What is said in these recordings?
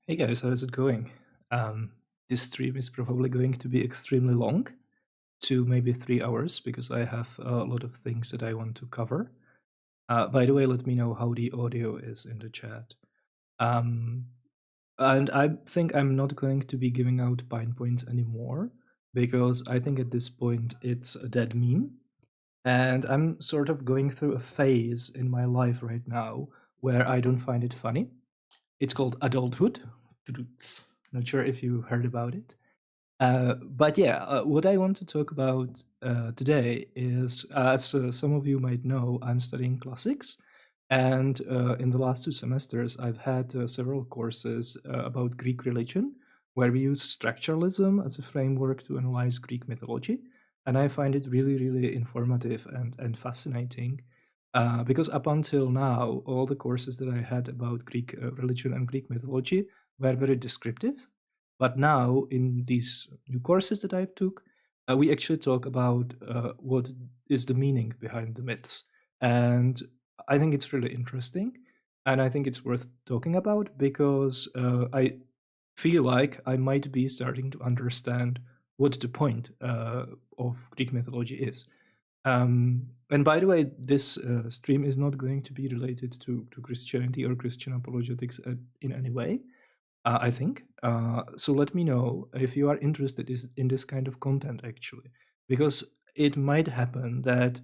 Hey guys, how is it going? This stream is probably going to be extremely long, 2 maybe 3 hours, because I have a lot of things that I want to cover. By the way, let me know how the audio is in the chat. Um, and I think I'm not going to be giving out pine points anymore, because I think at this point it's a dead meme. And I'm sort of going through a phase in my life right now where I don't find it funny. It's called adulthood. Not sure if you heard about it. But yeah, what I want to talk about today is, as some of you might know, I'm studying classics. And in the last 2 semesters, I've had several courses about Greek religion, where we use structuralism as a framework to analyze Greek mythology. And I find it really, really informative and fascinating. Because up until now, all the courses that I had about Greek religion and Greek mythology were very descriptive. But now, in these new courses that I've took, we actually talk about what is the meaning behind the myths. And I think it's really interesting. And I think it's worth talking about because I feel like I might be starting to understand what the point of Greek mythology is. And by the way, this stream is not going to be related to Christianity or Christian apologetics in any way, I think. So let me know if you are interested in this kind of content, actually, because it might happen that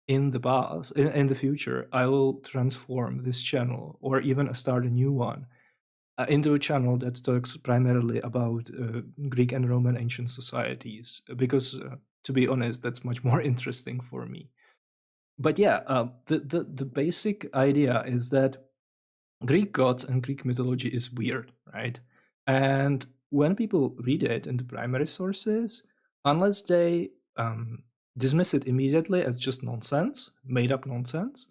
in the past, in the future, I will transform this channel or even start a new one into a channel that talks primarily about Greek and Roman ancient societies, because to be honest, that's much more interesting for me. But yeah, the basic idea is that Greek gods and Greek mythology is weird, right? And when people read it in the primary sources, unless they dismiss it immediately as just nonsense, made up nonsense,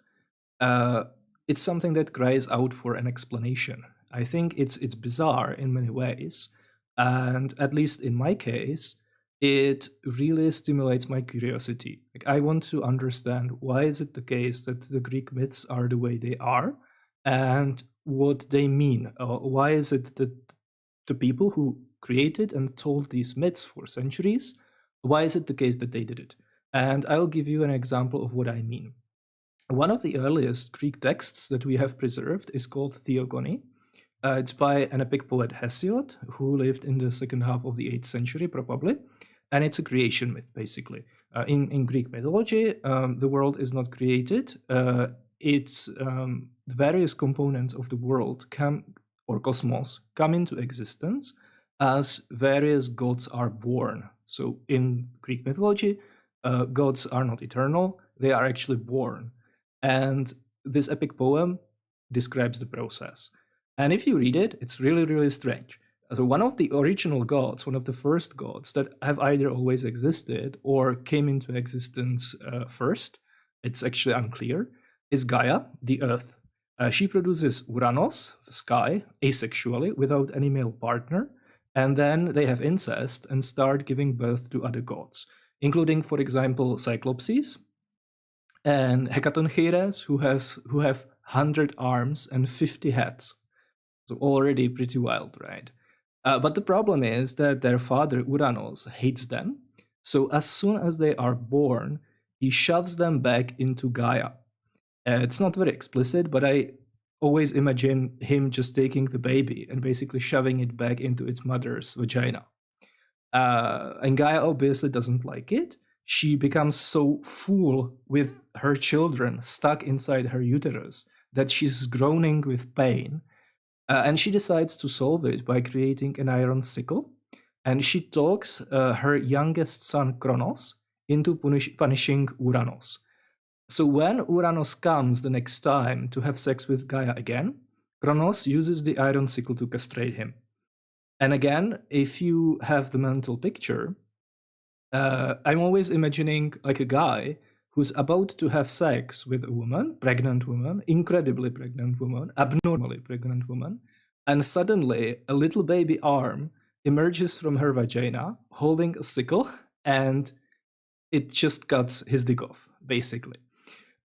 uh, it's something that cries out for an explanation. I think it's bizarre in many ways, and at least in my case, it really stimulates my curiosity. Like, I want to understand why is it the case that the Greek myths are the way they are, and what they mean. Why is it that the people who created and told these myths for centuries, why is it the case that they did it? And I'll give you an example of what I mean. One of the earliest Greek texts that we have preserved is called Theogony. It's by an epic poet Hesiod, who lived in the second half of the 8th century, probably. And it's a creation myth, basically. In Greek mythology, the world is not created. It's the various components of the world or cosmos come into existence as various gods are born. So in Greek mythology, gods are not eternal, they are actually born. And this epic poem describes the process. And if you read it, it's really, really strange. So, one of the original gods, one of the first gods that have either always existed or came into existence first, it's actually unclear, is Gaia, the earth. She produces Uranos, the sky, asexually, without any male partner, and then they have incest and start giving birth to other gods, including, for example, Cyclopses, and Hecatoncheires, who have 100 arms and 50 heads. So already pretty wild, right? But the problem is that their father Uranos hates them. So as soon as they are born, he shoves them back into Gaia. It's not very explicit, but I always imagine him just taking the baby and basically shoving it back into its mother's vagina. And Gaia obviously doesn't like it. She becomes so full with her children stuck inside her uterus that she's groaning with pain. And she decides to solve it by creating an iron sickle. And she talks her youngest son, Kronos, into punishing Uranos. So when Uranos comes the next time to have sex with Gaia again, Kronos uses the iron sickle to castrate him. And again, if you have the mental picture, I'm always imagining like a guy who's about to have sex with a woman, pregnant woman, incredibly pregnant woman, abnormally pregnant woman, and suddenly a little baby arm emerges from her vagina holding a sickle, and it just cuts his dick off, basically.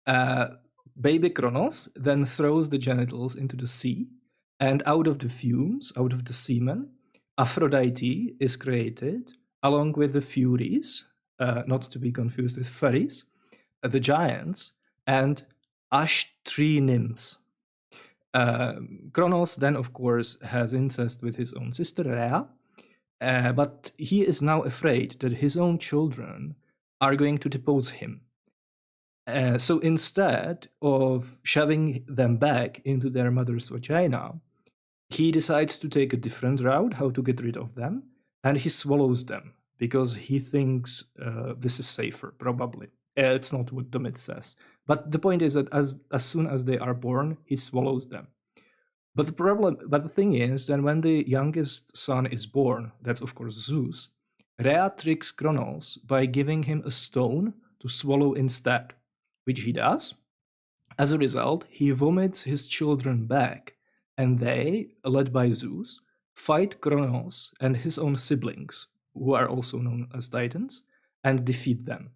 Uh, Baby Kronos then throws the genitals into the sea, And out of the fumes, out of the semen, Aphrodite is created along with the Furies, not to be confused with fairies, the giants, and Ashtri nymphs. Kronos then, of course, has incest with his own sister Rhea, but he is now afraid that his own children are going to depose him. So instead of shoving them back into their mother's vagina, he decides to take a different route, how to get rid of them, and he swallows them because he thinks this is safer, probably. It's not what the myth says. But the point is that as soon as they are born, he swallows them. But the thing is that when the youngest son is born, that's of course Zeus, Rhea tricks Kronos by giving him a stone to swallow instead, which he does. As a result, he vomits his children back, and they, led by Zeus, fight Kronos and his own siblings, who are also known as Titans, and defeat them.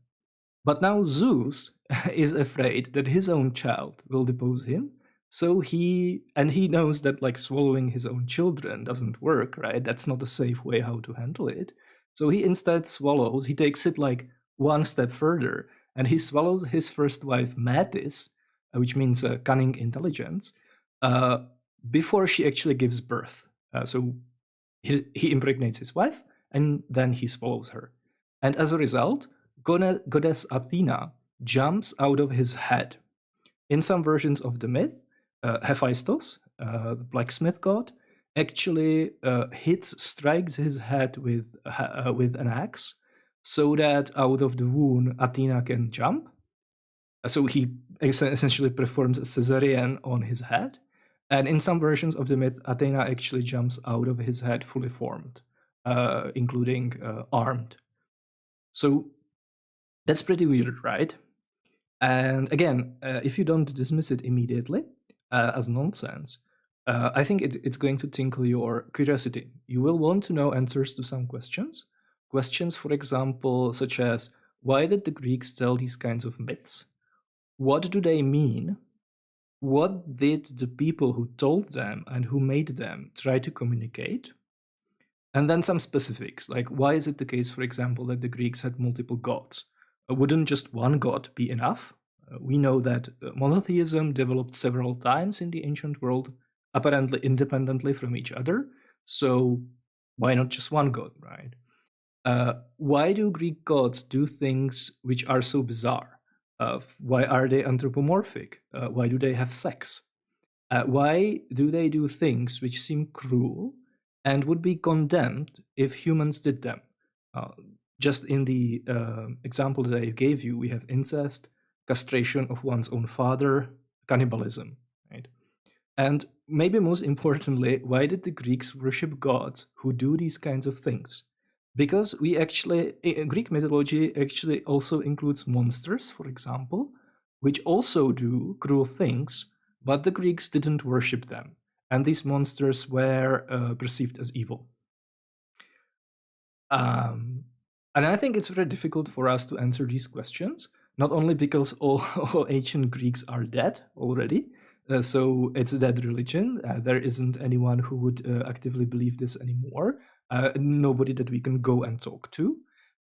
But now Zeus is afraid that his own child will depose him, so he knows that like swallowing his own children doesn't work, right? That's not a safe way how to handle it. So he instead swallows, he takes it like one step further, and he swallows his first wife Metis, which means cunning intelligence, before she actually gives birth. So he impregnates his wife, and then he swallows her. And as a result, goddess Athena jumps out of his head. In some versions of the myth, Hephaestus, the blacksmith god, actually strikes his head with an axe, so that out of the wound Athena can jump. So he essentially performs a cesarean on his head. And in some versions of the myth, Athena actually jumps out of his head fully formed, including armed. So that's pretty weird, right? And again, if you don't dismiss it immediately as nonsense, I think it's going to tinkle your curiosity. You will want to know answers to some questions. Questions, for example, such as, why did the Greeks tell these kinds of myths? What do they mean? What did the people who told them and who made them try to communicate? And then some specifics, like why is it the case, for example, that the Greeks had multiple gods? Wouldn't just one god be enough? We know that monotheism developed several times in the ancient world, apparently independently from each other. So why not just one god, right? Why do Greek gods do things which are so bizarre? Why are they anthropomorphic? Why do they have sex? Why do they do things which seem cruel and would be condemned if humans did them? Just in the example that I gave you, we have incest, castration of one's own father, cannibalism, right? And maybe most importantly, why did the Greeks worship gods who do these kinds of things? Because Greek mythology actually also includes monsters, for example, which also do cruel things, but the Greeks didn't worship them, and these monsters were perceived as evil. And I think it's very difficult for us to answer these questions, not only because all ancient Greeks are dead already, so it's a dead religion. There isn't anyone who would actively believe this anymore. Nobody that we can go and talk to.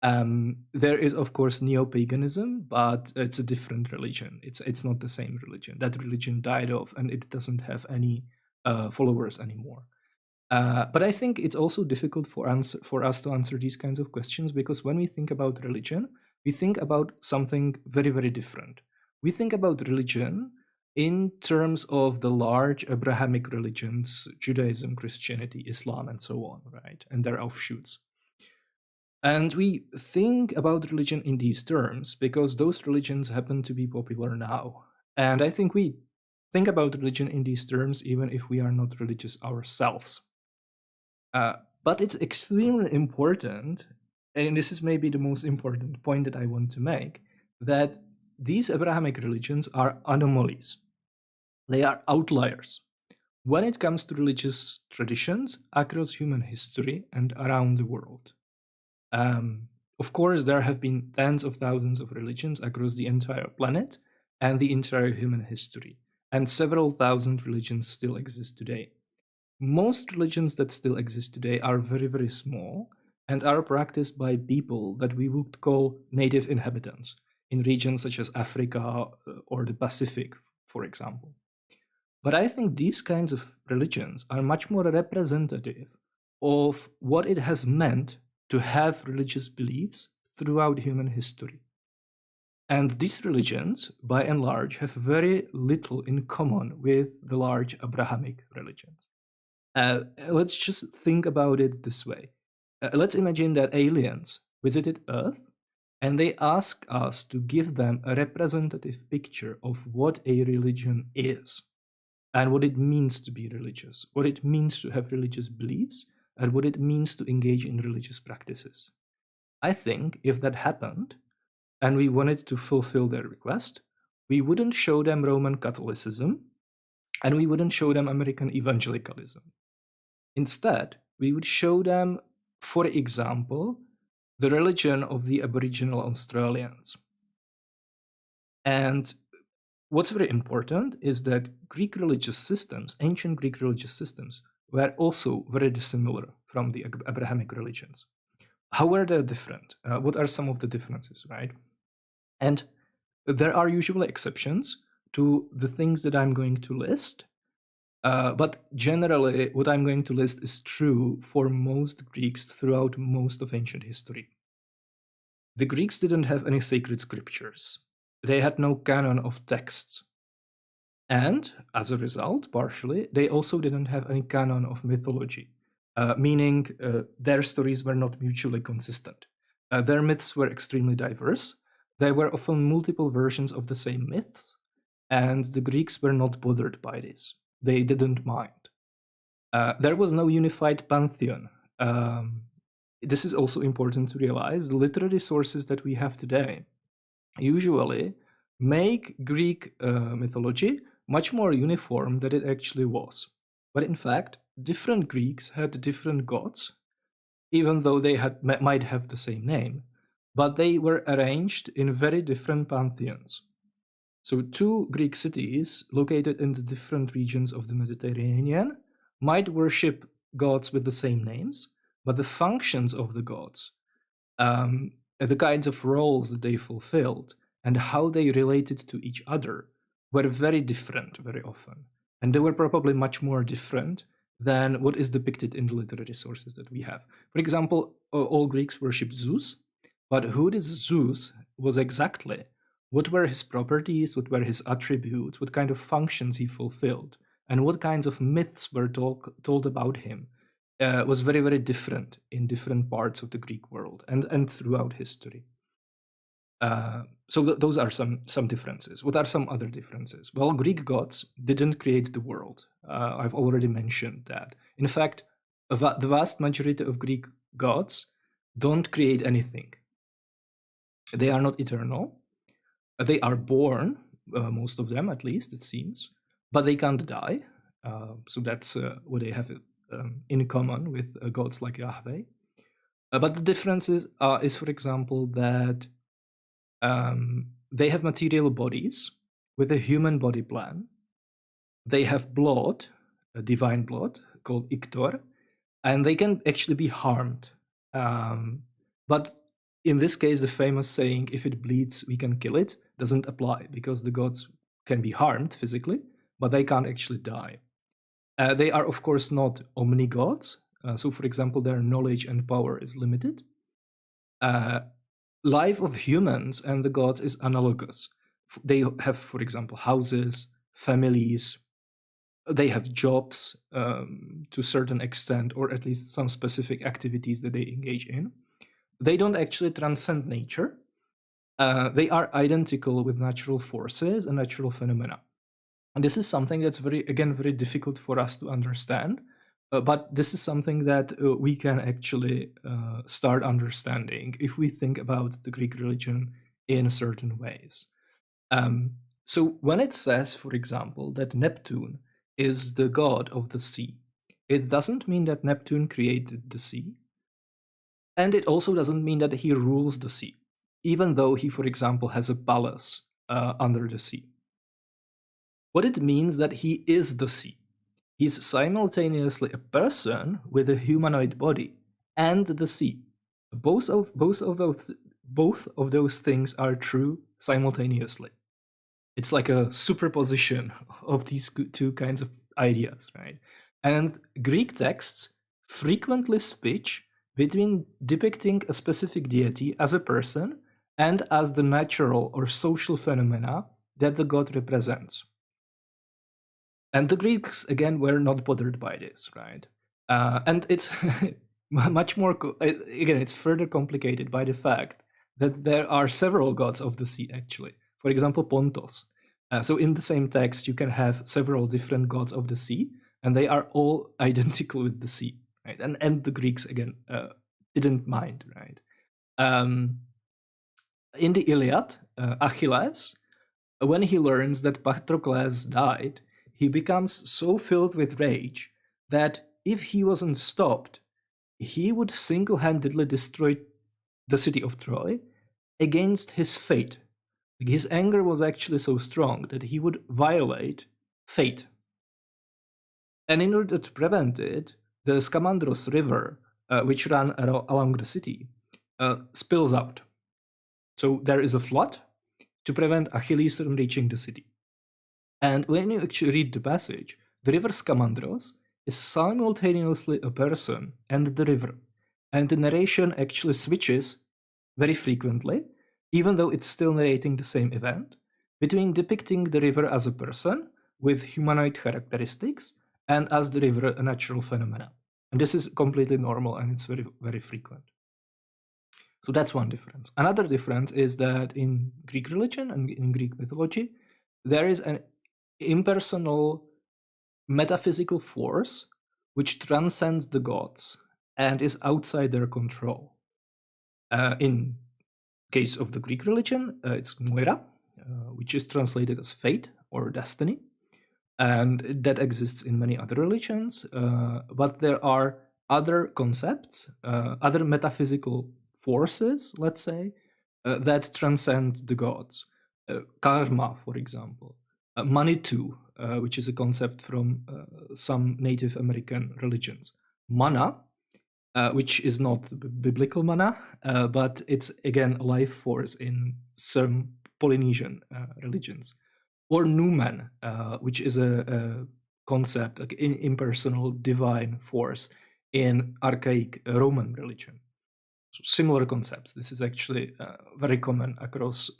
There is, of course, neo-paganism, but it's a different religion. It's not the same religion. That religion died off, and it doesn't have any followers anymore. But I think it's also difficult for us to answer these kinds of questions, because when we think about religion, we think about something very, very different. We think about religion in terms of the large Abrahamic religions, Judaism, Christianity, Islam, and so on, right? And their offshoots. And we think about religion in these terms because those religions happen to be popular now. And I think we think about religion in these terms even if we are not religious ourselves. But it's extremely important, and this is maybe the most important point that I want to make, that these Abrahamic religions are anomalies. They are outliers when it comes to religious traditions across human history and around the world. Of course, there have been tens of thousands of religions across the entire planet and the entire human history, and several thousand religions still exist today. most religions that still exist today are very, very small and are practiced by people that we would call native inhabitants in regions such as Africa or the Pacific, for example. But I think these kinds of religions are much more representative of what it has meant to have religious beliefs throughout human history. And these religions, by and large, have very little in common with the large Abrahamic religions. Let's just think about it this way. Let's imagine that aliens visited Earth and they ask us to give them a representative picture of what a religion is and what it means to be religious, what it means to have religious beliefs, and what it means to engage in religious practices. I think if that happened, and we wanted to fulfill their request, we wouldn't show them Roman Catholicism, and we wouldn't show them American evangelicalism. Instead, we would show them, for example, the religion of the Aboriginal Australians. And what's very important is that Greek religious systems, ancient Greek religious systems, were also very dissimilar from the Abrahamic religions. How were they different? What are some of the differences, right? And there are usually exceptions to the things that I'm going to list. But generally, what I'm going to list is true for most Greeks throughout most of ancient history. The Greeks didn't have any sacred scriptures. They had no canon of texts. And as a result, partially, they also didn't have any canon of mythology, meaning their stories were not mutually consistent. Their myths were extremely diverse. There were often multiple versions of the same myths, and the Greeks were not bothered by this. They didn't mind. There was no unified pantheon. This is also important to realize. The literary sources that we have today usually make Greek mythology much more uniform than it actually was. But in fact, different Greeks had different gods, even though they might have the same name, but they were arranged in very different pantheons. So two Greek cities located in the different regions of the Mediterranean might worship gods with the same names, but the functions of the gods, the kinds of roles that they fulfilled, and how they related to each other were very different very often. And they were probably much more different than what is depicted in the literary sources that we have. For example, all Greeks worshipped Zeus, but who this Zeus was exactly, what were his properties, what were his attributes, what kind of functions he fulfilled, and what kinds of myths were told about him was very, very different in different parts of the Greek world and throughout history. So those are some differences. What are some other differences? Well, Greek gods didn't create the world. I've already mentioned that. In fact, the vast majority of Greek gods don't create anything. They are not eternal. They are born, most of them at least, it seems, but they can't die. So that's what they have in common with gods like Yahweh. But the difference is, for example, that they have material bodies with a human body plan. They have blood, a divine blood called Ictor, and they can actually be harmed. But in this case, the famous saying, if it bleeds, we can kill it, doesn't apply because the gods can be harmed physically, but they can't actually die. They are, of course, not omni-gods. So, for example, their knowledge and power is limited. Life of humans and the gods is analogous. They have, for example, houses, families. They have jobs to a certain extent, or at least some specific activities that they engage in. They don't actually transcend nature. They are identical with natural forces and natural phenomena. And this is something that's very difficult for us to understand. But this is something that we can actually start understanding if we think about the Greek religion in certain ways. So when it says, for example, that Neptune is the god of the sea, it doesn't mean that Neptune created the sea. And it also doesn't mean that he rules the sea, even though he, for example, has a palace under the sea. What it means that he is the sea. He's simultaneously a person with a humanoid body and the sea. Both of those things are true simultaneously. It's like a superposition of these two kinds of ideas, right? And Greek texts frequently switch between depicting a specific deity as a person and as the natural or social phenomena that the god represents. And the Greeks, again, were not bothered by this, right? And it's much more, again, it's further complicated by the fact that there are several gods of the sea, actually. For example, Pontos. So in the same text, you can have several different gods of the sea, and they are all identical with the sea, right? And the Greeks, again, didn't mind, right? In the Iliad, Achilles, when he learns that Patroclus died, he becomes so filled with rage that if he wasn't stopped, he would single-handedly destroy the city of Troy against his fate. His anger was actually so strong that he would violate fate. And in order to prevent it, the Scamandros River, which ran along the city, spills out. So there is a flood to prevent Achilles from reaching the city. And when you actually read the passage, the river Scamandros is simultaneously a person and the river. And the narration actually switches very frequently, even though it's still narrating the same event, between depicting the river as a person with humanoid characteristics and as the river a natural phenomena. And this is completely normal and it's very, very frequent. So that's one difference. Another difference is that in Greek religion and in Greek mythology, there is an impersonal metaphysical force which transcends the gods and is outside their control. In case of the Greek religion, it's Muir, which is translated as fate or destiny, and that exists in many other religions. But there are other concepts, other metaphysical forces, let's say, that transcend the gods. Karma, for example. Manitou, which is a concept from some Native American religions. Mana, which is not biblical mana, but it's again a life force in some Polynesian religions. Or Numen, which is a concept, like an impersonal divine force in archaic Roman religion. So similar concepts. This is actually very common across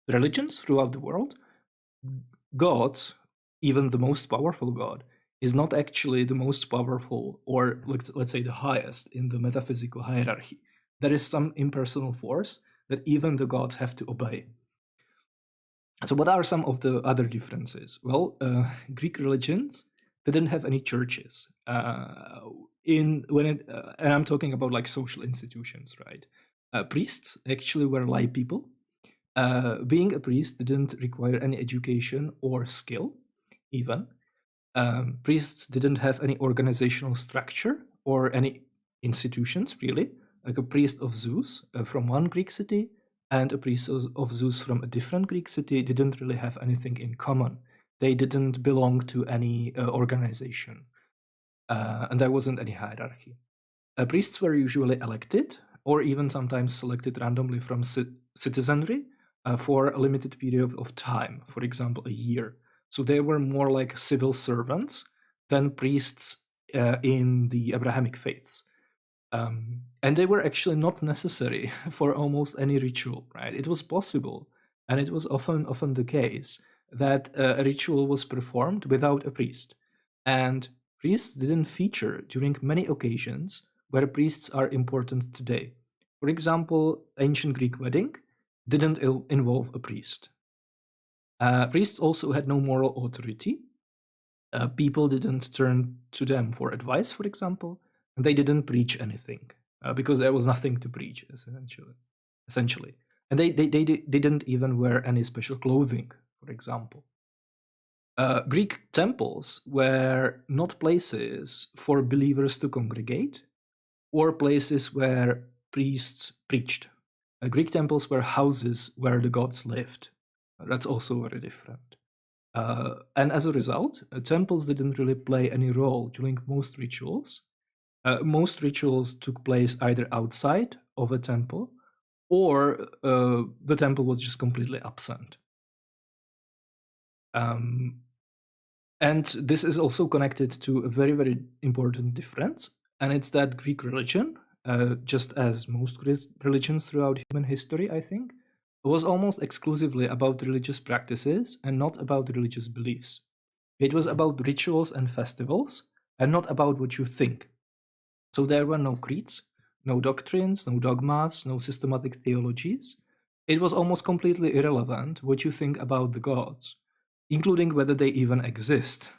religions throughout the world. Gods, even the most powerful god, is not actually the most powerful or let's say the highest in the metaphysical hierarchy. There is some impersonal force that even the gods have to obey. So what are some of the other differences? Well, Greek religions didn't have any churches. And I'm talking about like social institutions, right? Priests actually were lay people. Being a priest didn't require any education or skill, even. Priests didn't have any organizational structure or any institutions, really. Like a priest of Zeus from one Greek city and a priest of Zeus from a different Greek city didn't really have anything in common. They didn't belong to any organization. And there wasn't any hierarchy. Priests were usually elected or even sometimes selected randomly from citizenry for a limited period of time, for example, a year. So they were more like civil servants than priests in the Abrahamic faiths. And they were actually not necessary for almost any ritual, right? It was possible, and it was often the case, that a ritual was performed without a priest. And priests didn't feature during many occasions where priests are important today. For example, ancient Greek wedding didn't involve a priest. Priests also had no moral authority. People didn't turn to them for advice, for example, and they didn't preach anything because there was nothing to preach, essentially. And they didn't even wear any special clothing, for example. Greek temples were not places for believers to congregate or places where priests preached. Greek temples were houses where the gods lived. That's also very different. And as a result, temples didn't really play any role during most rituals. Most rituals took place either outside of a temple, or the temple was just completely absent. And this is also connected to a very, very important difference, and it's that Greek religion, just as most religions throughout human history, I think, was almost exclusively about religious practices and not about religious beliefs. It was about rituals and festivals, and not about what you think. So there were no creeds, no doctrines, no dogmas, no systematic theologies. It was almost completely irrelevant what you think about the gods, including whether they even exist.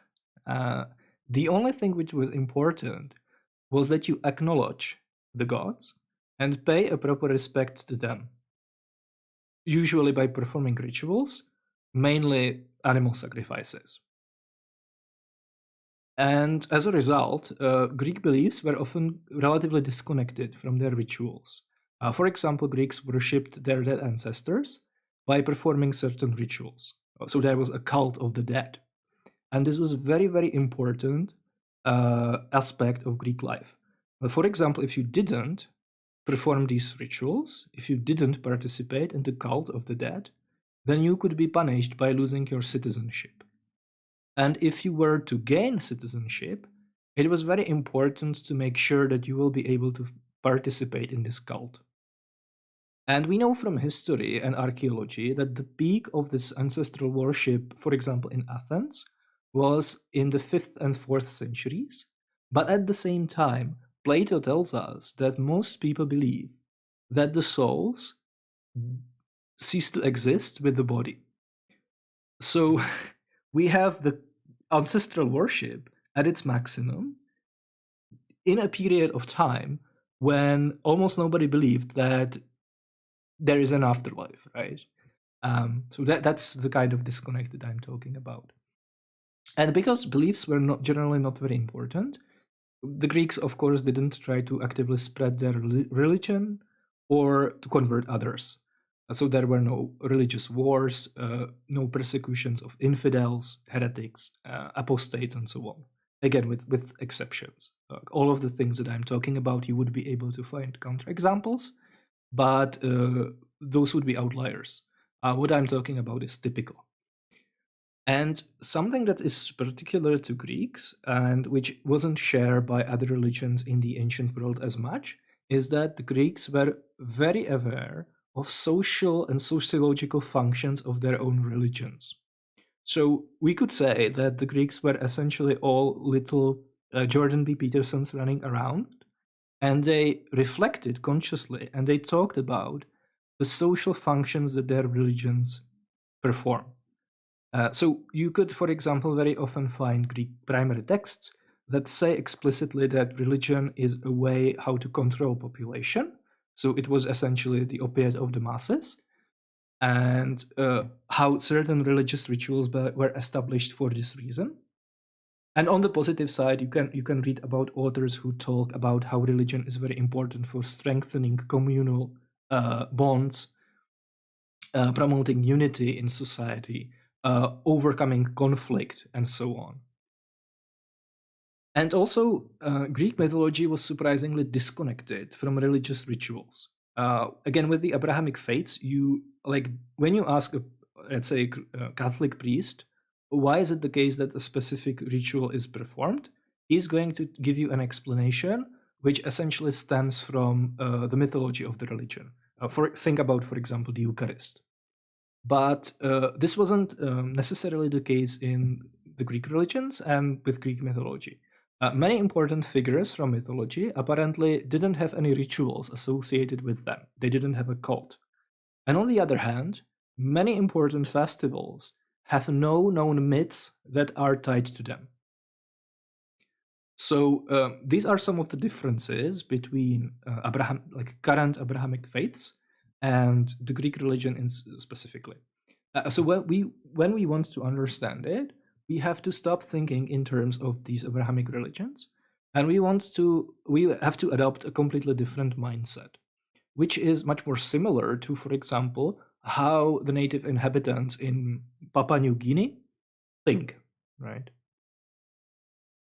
The only thing which was important was that you acknowledge the gods and pay a proper respect to them, usually by performing rituals, mainly animal sacrifices. And as a result, Greek beliefs were often relatively disconnected from their rituals. For example, Greeks worshipped their dead ancestors by performing certain rituals. So there was a cult of the dead. And this was a very, very important aspect of Greek life. For example, if you didn't perform these rituals, if you didn't participate in the cult of the dead, then you could be punished by losing your citizenship. And if you were to gain citizenship, it was very important to make sure that you will be able to participate in this cult. And we know from history and archaeology that the peak of this ancestral worship, for example, in Athens, was in the 5th and 4th centuries. But at the same time, Plato tells us that most people believe that the souls cease to exist with the body. So we have the ancestral worship at its maximum in a period of time when almost nobody believed that there is an afterlife, right? So that's the kind of disconnect that I'm talking about. And because beliefs were generally not very important, the Greeks, of course, didn't try to actively spread their religion or to convert others. So there were no religious wars, no persecutions of infidels, heretics, apostates, and so on. Again, with exceptions. All of the things that I'm talking about, you would be able to find counterexamples, but those would be outliers. What I'm talking about is typical. And something that is particular to Greeks, and which wasn't shared by other religions in the ancient world as much, is that the Greeks were very aware of social and sociological functions of their own religions. So we could say that the Greeks were essentially all little Jordan B. Petersons running around, and they reflected consciously and they talked about the social functions that their religions perform. So you could, for example, very often find Greek primary texts that say explicitly that religion is a way how to control population. So it was essentially the opiate of the masses, and how certain religious rituals were established for this reason. And on the positive side, you can read about authors who talk about how religion is very important for strengthening communal bonds, promoting unity in society, overcoming conflict, and so on. And also, Greek mythology was surprisingly disconnected from religious rituals. Again, with the Abrahamic faiths, when you ask, let's say, a Catholic priest, why is it the case that a specific ritual is performed, he's going to give you an explanation which essentially stems from the mythology of the religion. Think about, for example, the Eucharist. But this wasn't necessarily the case in the Greek religions and with Greek mythology. Many important figures from mythology apparently didn't have any rituals associated with them. They didn't have a cult. And on the other hand, many important festivals have no known myths that are tied to them. So these are some of the differences between current Abrahamic faiths and the Greek religion specifically. So when we want to understand it, we have to stop thinking in terms of these Abrahamic religions, and we have to adopt a completely different mindset, which is much more similar to, for example, how the native inhabitants in Papua New Guinea thing, right?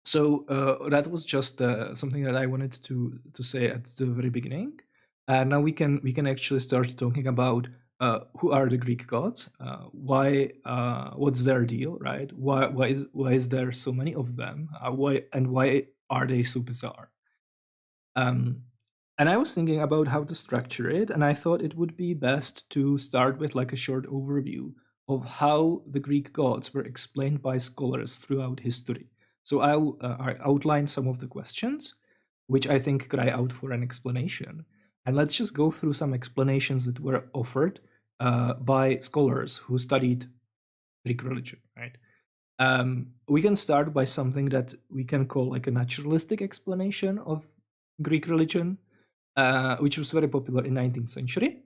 So that was just something that I wanted to say at the very beginning. Now we can actually start talking about who are the Greek gods, why, what's their deal, right? Why is there so many of them? Why are they so bizarre? And I was thinking about how to structure it, and I thought it would be best to start with like a short overview of how the Greek gods were explained by scholars throughout history. So I'll outline some of the questions, which I think cry out for an explanation. And let's just go through some explanations that were offered by scholars who studied Greek religion, right? We can start by something that we can call like a naturalistic explanation of Greek religion, which was very popular in 19th century.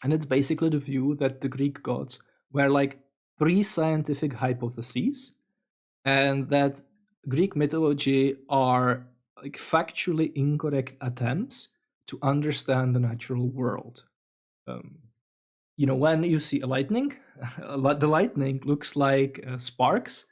And it's basically the view that the Greek gods were like pre-scientific hypotheses, and that Greek mythology are like factually incorrect attempts to understand the natural world. When you see a lightning, the lightning looks like sparks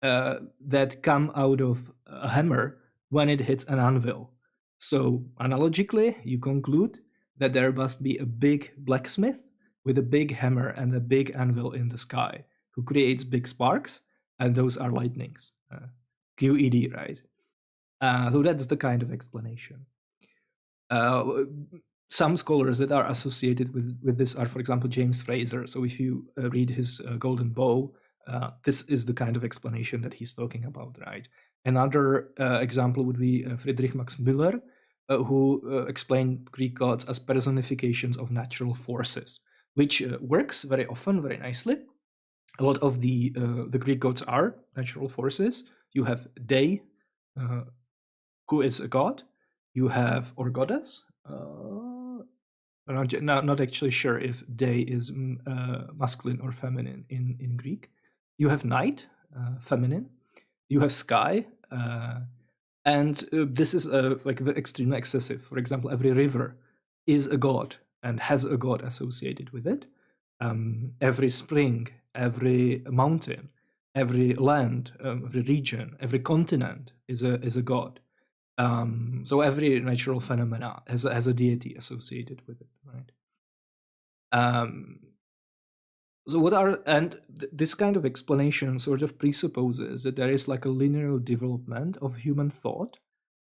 that come out of a hammer when it hits an anvil. So analogically, you conclude that there must be a big blacksmith with a big hammer and a big anvil in the sky who creates big sparks, and those are lightnings. QED, right? So that's the kind of explanation. Some scholars that are associated with this are, for example, James Fraser. So if you read his Golden Bow, this is the kind of explanation that he's talking about, right? Another example would be Friedrich Max Müller, who explained Greek gods as personifications of natural forces, which works very often, very nicely. A lot of the Greek gods are natural forces. You have Day, who is a god. You have, or goddess. I'm not actually sure if Day is masculine or feminine in Greek. You have night, feminine. You have sky, and this is like extremely excessive. For example, every river is a god and has a god associated with it. Every spring, every mountain, every land, every region, every continent is a god. So every natural phenomena has a deity associated with it, right? This kind of explanation sort of presupposes that there is like a linear development of human thought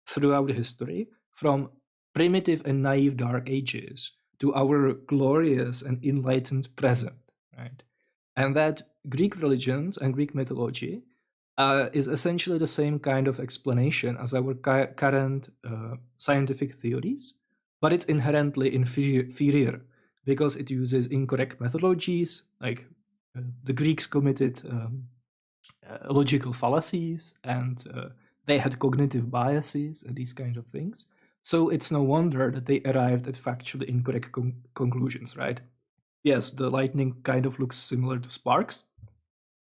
throughout history, from primitive and naive dark ages to our glorious and enlightened present, right? And that Greek religions and Greek mythology is essentially the same kind of explanation as our current scientific theories, but it's inherently inferior because it uses incorrect methodologies. Like the Greeks committed logical fallacies, and they had cognitive biases and these kinds of things. So it's no wonder that they arrived at factually incorrect conclusions, right? Yes, the lightning kind of looks similar to sparks,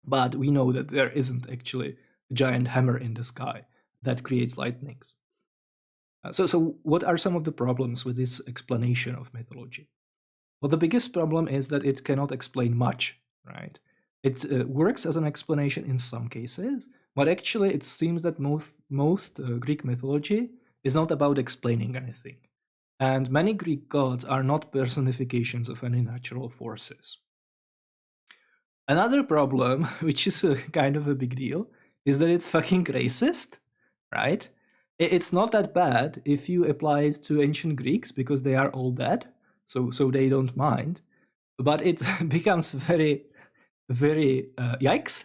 but we know that there isn't actually a giant hammer in the sky that creates lightnings. So what are some of the problems with this explanation of mythology? Well, the biggest problem is that it cannot explain much, right? It works as an explanation in some cases, but actually it seems that most Greek mythology is not about explaining anything. And many Greek gods are not personifications of any natural forces. Another problem, which is kind of a big deal, is that it's fucking racist, right? It's not that bad if you apply it to ancient Greeks because they are all dead, so they don't mind. But it becomes very, very yikes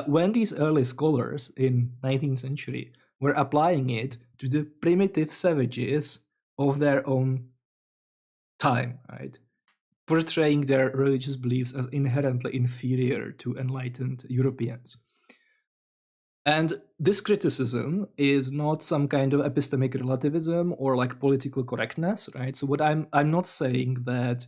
when these early scholars in 19th century were applying it to the primitive savages of their own time, right? Portraying their religious beliefs as inherently inferior to enlightened Europeans. And this criticism is not some kind of epistemic relativism or like political correctness, right? So what I'm not saying that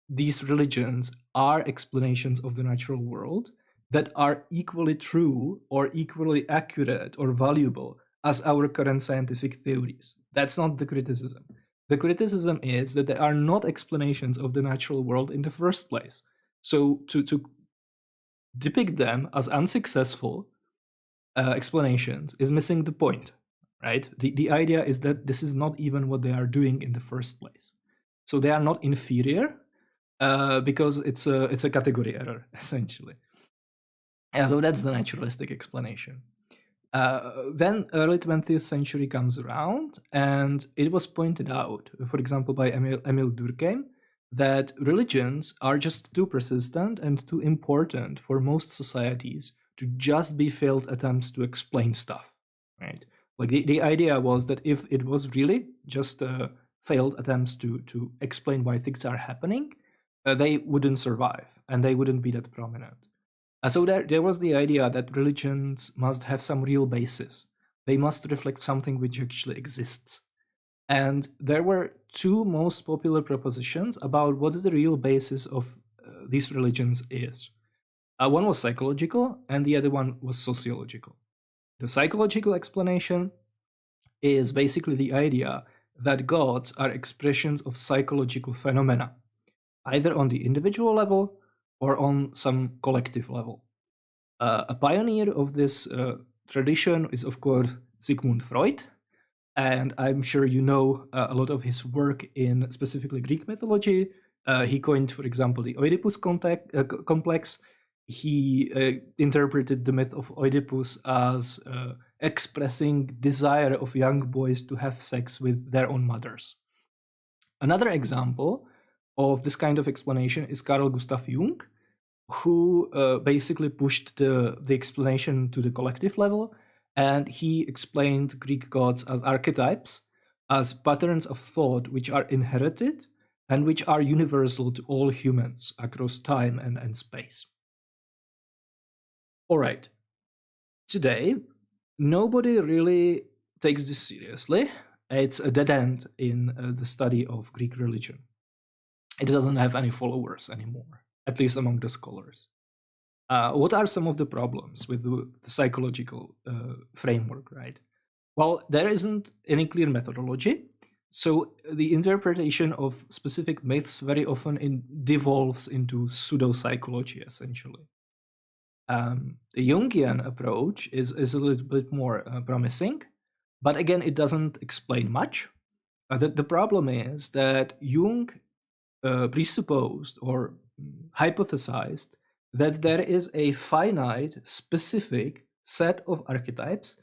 these religions are explanations of the natural world that are equally true or equally accurate or valuable as our current scientific theories. That's not the criticism. The criticism is that they are not explanations of the natural world in the first place. So to depict them as unsuccessful explanations is missing the point, right? The idea is that this is not even what they are doing in the first place. So they are not inferior because it's a category error, essentially. Yeah, so that's the naturalistic explanation. Then early 20th century comes around, and it was pointed out, for example, by Emil Durkheim, that religions are just too persistent and too important for most societies to just be failed attempts to explain stuff, right? Like the idea was that if it was really just failed attempts to explain why things are happening, they wouldn't survive and they wouldn't be that prominent. So there was the idea that religions must have some real basis. They must reflect something which actually exists. And there were two most popular propositions about what the real basis of these religions is. One was psychological, and the other one was sociological. The psychological explanation is basically the idea that gods are expressions of psychological phenomena, either on the individual level or on some collective level. A pioneer of this tradition is, of course, Sigmund Freud, and I'm sure you know a lot of his work in specifically Greek mythology. He coined, for example, the Oedipus complex. He interpreted the myth of Oedipus as expressing desire of young boys to have sex with their own mothers. Another example of this kind of explanation is Carl Gustav Jung, who basically pushed the explanation to the collective level, and he explained Greek gods as archetypes, as patterns of thought which are inherited and which are universal to all humans across time and space. All right. Today, nobody really takes this seriously. It's a dead end in the study of Greek religion. It doesn't have any followers anymore, at least among the scholars. What are some of the problems with the psychological framework, right? Well, there isn't any clear methodology, so the interpretation of specific myths very often devolves into pseudo-psychology, essentially. The Jungian approach is a little bit more promising, but again, it doesn't explain much. The problem is that Jung presupposed or hypothesized that there is a finite, specific set of archetypes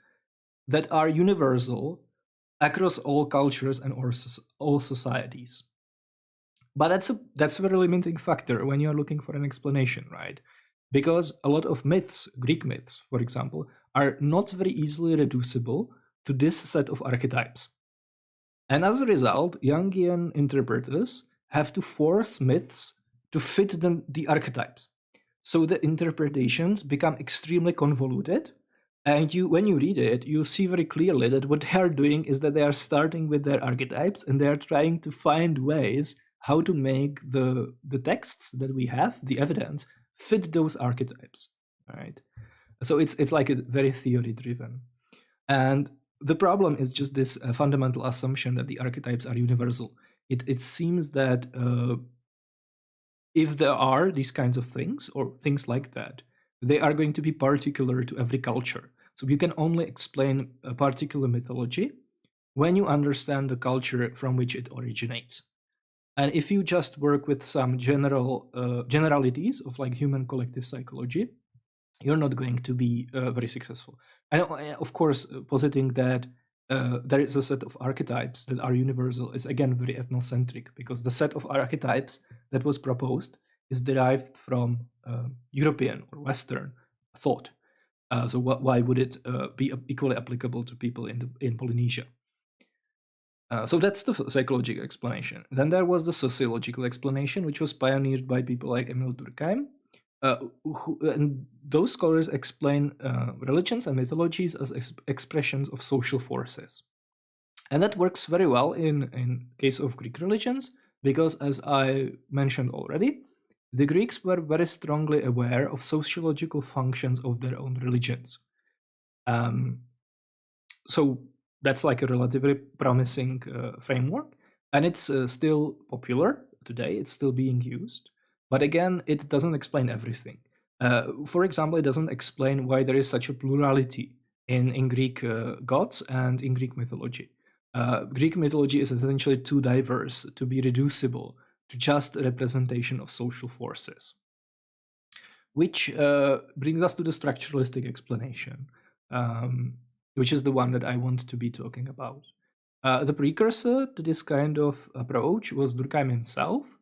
that are universal across all cultures and all societies. But that's a very limiting factor when you're looking for an explanation, right? Because a lot of myths, Greek myths, for example, are not very easily reducible to this set of archetypes. And as a result, Jungian interpreters have to force myths to fit the archetypes. So the interpretations become extremely convoluted, and when you read it, you see very clearly that what they are doing is that they are starting with their archetypes and they are trying to find ways how to make the texts that we have, the evidence, fit those archetypes, right? So it's like a very theory driven. And the problem is just this fundamental assumption that the archetypes are universal. It seems that if there are these kinds of things or things like that, they are going to be particular to every culture. So you can only explain a particular mythology when you understand the culture from which it originates. And if you just work with some generalities of like human collective psychology, you're not going to be very successful. And of course, positing that there is a set of archetypes that are universal is again very ethnocentric, because the set of archetypes that was proposed is derived from European or Western thought. So why would it be equally applicable to people in Polynesia? So that's the psychological explanation. Then there was the sociological explanation, which was pioneered by people like Emil Durkheim. And those scholars explain religions and mythologies as expressions of social forces. And that works very well in case of Greek religions, because as I mentioned already, the Greeks were very strongly aware of sociological functions of their own religions. So that's like a relatively promising framework, and it's still popular today. It's still being used, but again, it doesn't explain everything. For example, it doesn't explain why there is such a plurality in Greek gods and in Greek mythology. Greek mythology is essentially too diverse to be reducible to just a representation of social forces. Which brings us to the structuralistic explanation, which is the one that I want to be talking about. The precursor to this kind of approach was Durkheim himself,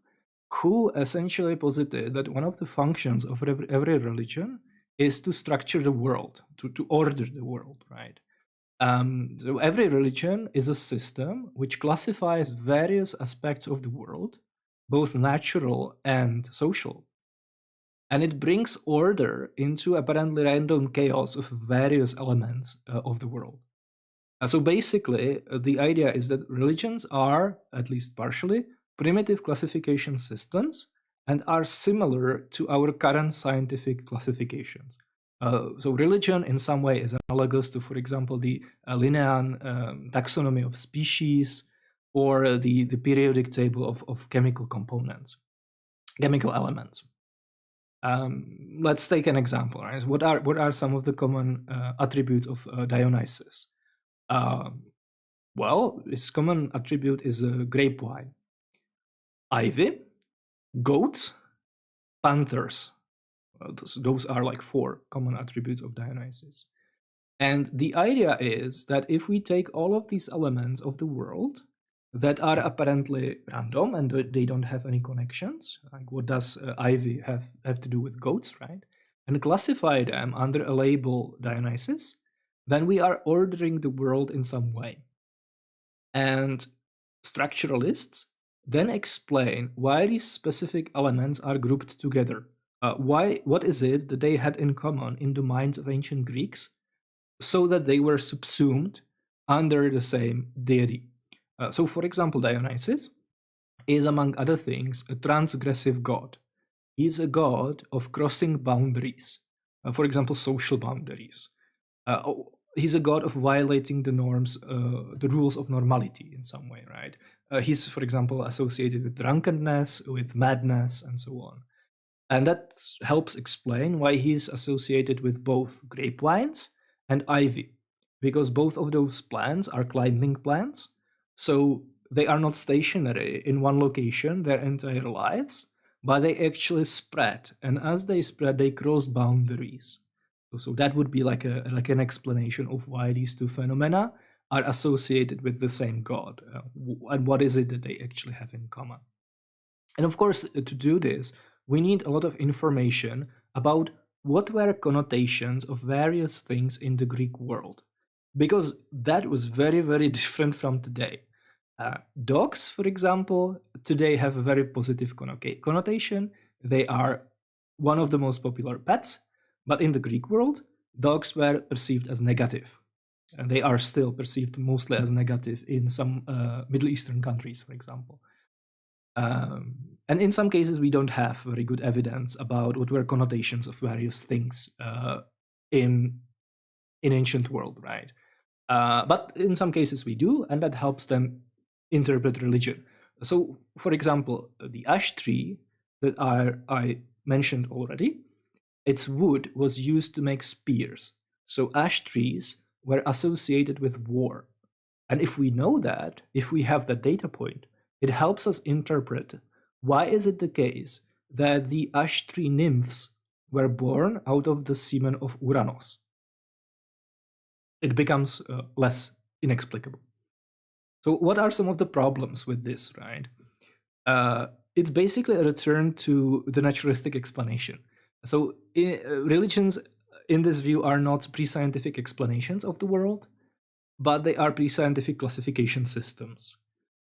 who essentially posited that one of the functions of every religion is to structure the world, to order the world, right? So every religion is a system which classifies various aspects of the world, both natural and social. And it brings order into apparently random chaos of various elements of the world. So basically, the idea is that religions are, at least partially, primitive classification systems and are similar to our current scientific classifications. So religion in some way is analogous to, for example, the Linnean taxonomy of species or the periodic table of chemical components, chemical elements. Let's take an example. Right? What are some of the common attributes of Dionysus? Well, its common attribute is grape wine, ivy, goats, panthers. Those are like 4 common attributes of Dionysus. And the idea is that if we take all of these elements of the world that are apparently random and they don't have any connections, like what does ivy have to do with goats, right? And classify them under a label Dionysus, then we are ordering the world in some way. And structuralists then explain why these specific elements are grouped together. What is it that they had in common in the minds of ancient Greeks so that they were subsumed under the same deity? So, for example, Dionysus is, among other things, a transgressive god. He's a god of crossing boundaries, for example, social boundaries. He's a god of violating the norms, the rules of normality in some way, right? He's, for example, associated with drunkenness, with madness, and so on. And that helps explain why he's associated with both grape vines and ivy, because both of those plants are climbing plants. So they are not stationary in one location their entire lives, but they actually spread. And as they spread, they cross boundaries. So that would be like an explanation of why these two phenomena are associated with the same god, and what is it that they actually have in common. And of course, to do this, we need a lot of information about what were connotations of various things in the Greek world, because that was very, very different from today. Dogs, for example, today have a very positive connotation. They are one of the most popular pets, but in the Greek world, dogs were perceived as negative. And they are still perceived mostly as negative in some Middle Eastern countries, for example. And in some cases, we don't have very good evidence about what were connotations of various things in ancient world, right? But in some cases we do, and that helps them interpret religion. So, for example, the ash tree that I mentioned already, its wood was used to make spears. So ash trees were associated with war. And if we know that, if we have that data point, it helps us interpret why is it the case that the ash tree nymphs were born out of the semen of Uranos. It becomes less inexplicable. So what are some of the problems with this, right? It's basically a return to the naturalistic explanation. So religions, in this view, are not pre-scientific explanations of the world, but they are pre-scientific classification systems,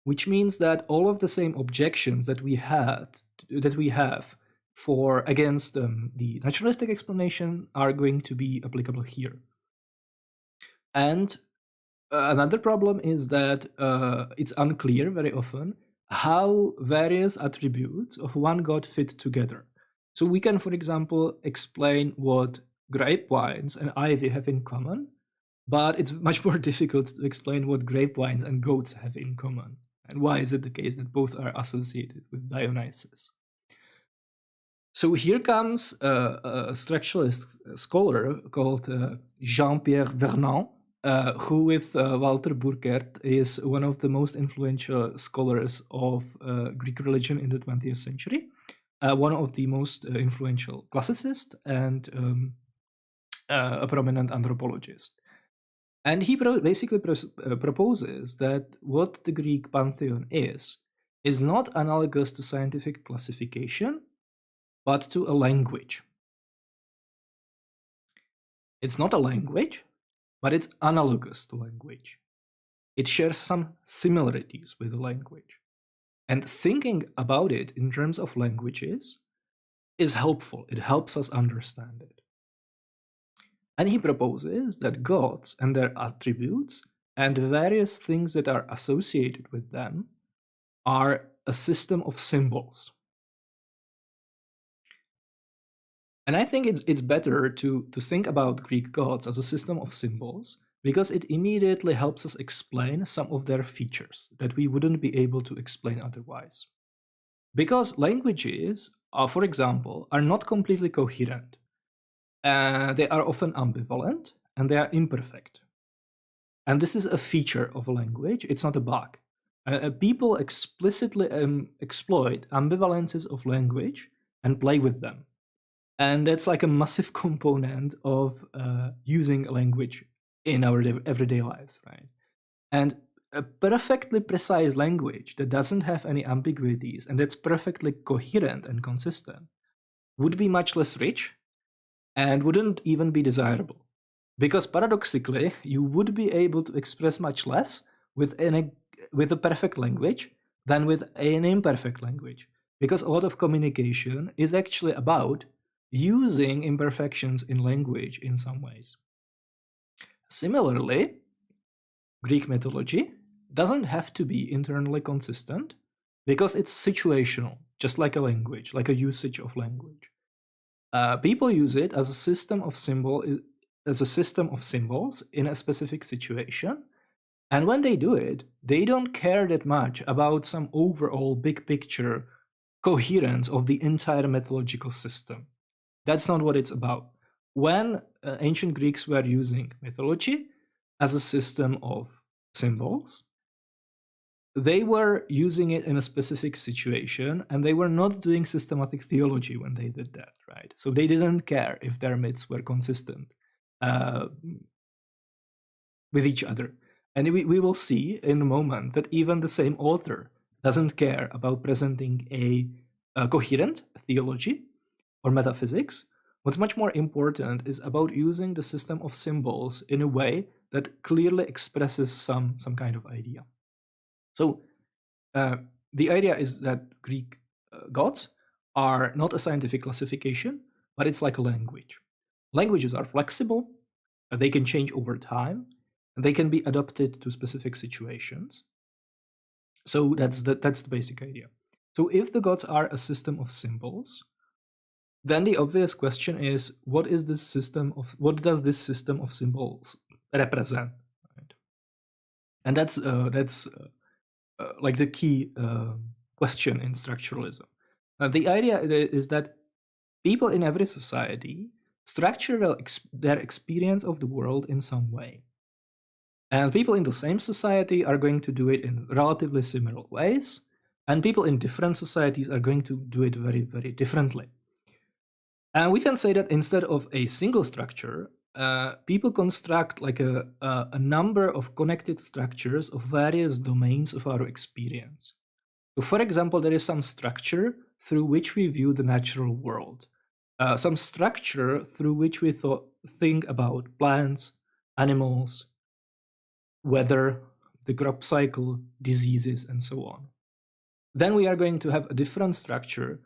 which means that all of the same objections that we have for against the naturalistic explanation are going to be applicable here. And another problem is that it's unclear very often how various attributes of one god fit together. So we can, for example, explain what grape vines and ivy have in common, but it's much more difficult to explain what grape vines and goats have in common. And why is it the case that both are associated with Dionysus? So here comes a structuralist scholar called Jean-Pierre Vernant, who with Walter Burkert is one of the most influential scholars of Greek religion in the 20th century, one of the most influential classicists, and a prominent anthropologist. And he basically proposes that what the Greek pantheon is not analogous to scientific classification, but to a language. It's not a language, but it's analogous to language. It shares some similarities with language. And thinking about it in terms of languages is helpful. It helps us understand it. And he proposes that gods and their attributes and various things that are associated with them are a system of symbols. And I think it's better to think about Greek gods as a system of symbols because it immediately helps us explain some of their features that we wouldn't be able to explain otherwise. Because languages, for example, are not completely coherent. They are often ambivalent and they are imperfect. And this is a feature of a language, it's not a bug. People explicitly exploit ambivalences of language and play with them. And that's like a massive component of using a language in our everyday lives, right? And a perfectly precise language that doesn't have any ambiguities and that's perfectly coherent and consistent would be much less rich and wouldn't even be desirable. Because paradoxically, you would be able to express much less with a perfect language than with an imperfect language. Because a lot of communication is actually about using imperfections in language in some ways. Similarly, Greek mythology doesn't have to be internally consistent because it's situational, just like a language, like a usage of language. People use it as a system of symbols in a specific situation, and when they do it, they don't care that much about some overall big picture coherence of the entire mythological system. That's not what it's about. When ancient Greeks were using mythology as a system of symbols, they were using it in a specific situation, and they were not doing systematic theology when they did that, right? So they didn't care if their myths were consistent with each other. And we will see in a moment that even the same author doesn't care about presenting a coherent theology or metaphysics. What's much more important is about using the system of symbols in a way that clearly expresses some kind of idea. So the idea is that Greek gods are not a scientific classification, but it's like a language. Languages are flexible, they can change over time, and they can be adapted to specific situations. So that's the basic idea. So if the gods are a system of symbols, then the obvious question is, what does this system of symbols represent? Right? And that's like the key question in structuralism. The idea is that people in every society structure their experience of the world in some way. And people in the same society are going to do it in relatively similar ways, and people in different societies are going to do it very, very differently. And we can say that instead of a single structure, people construct like a number of connected structures of various domains of our experience. So for example, there is some structure through which we view the natural world, some structure through which we think about plants, animals, weather, the crop cycle, diseases, and so on. Then we are going to have a different structure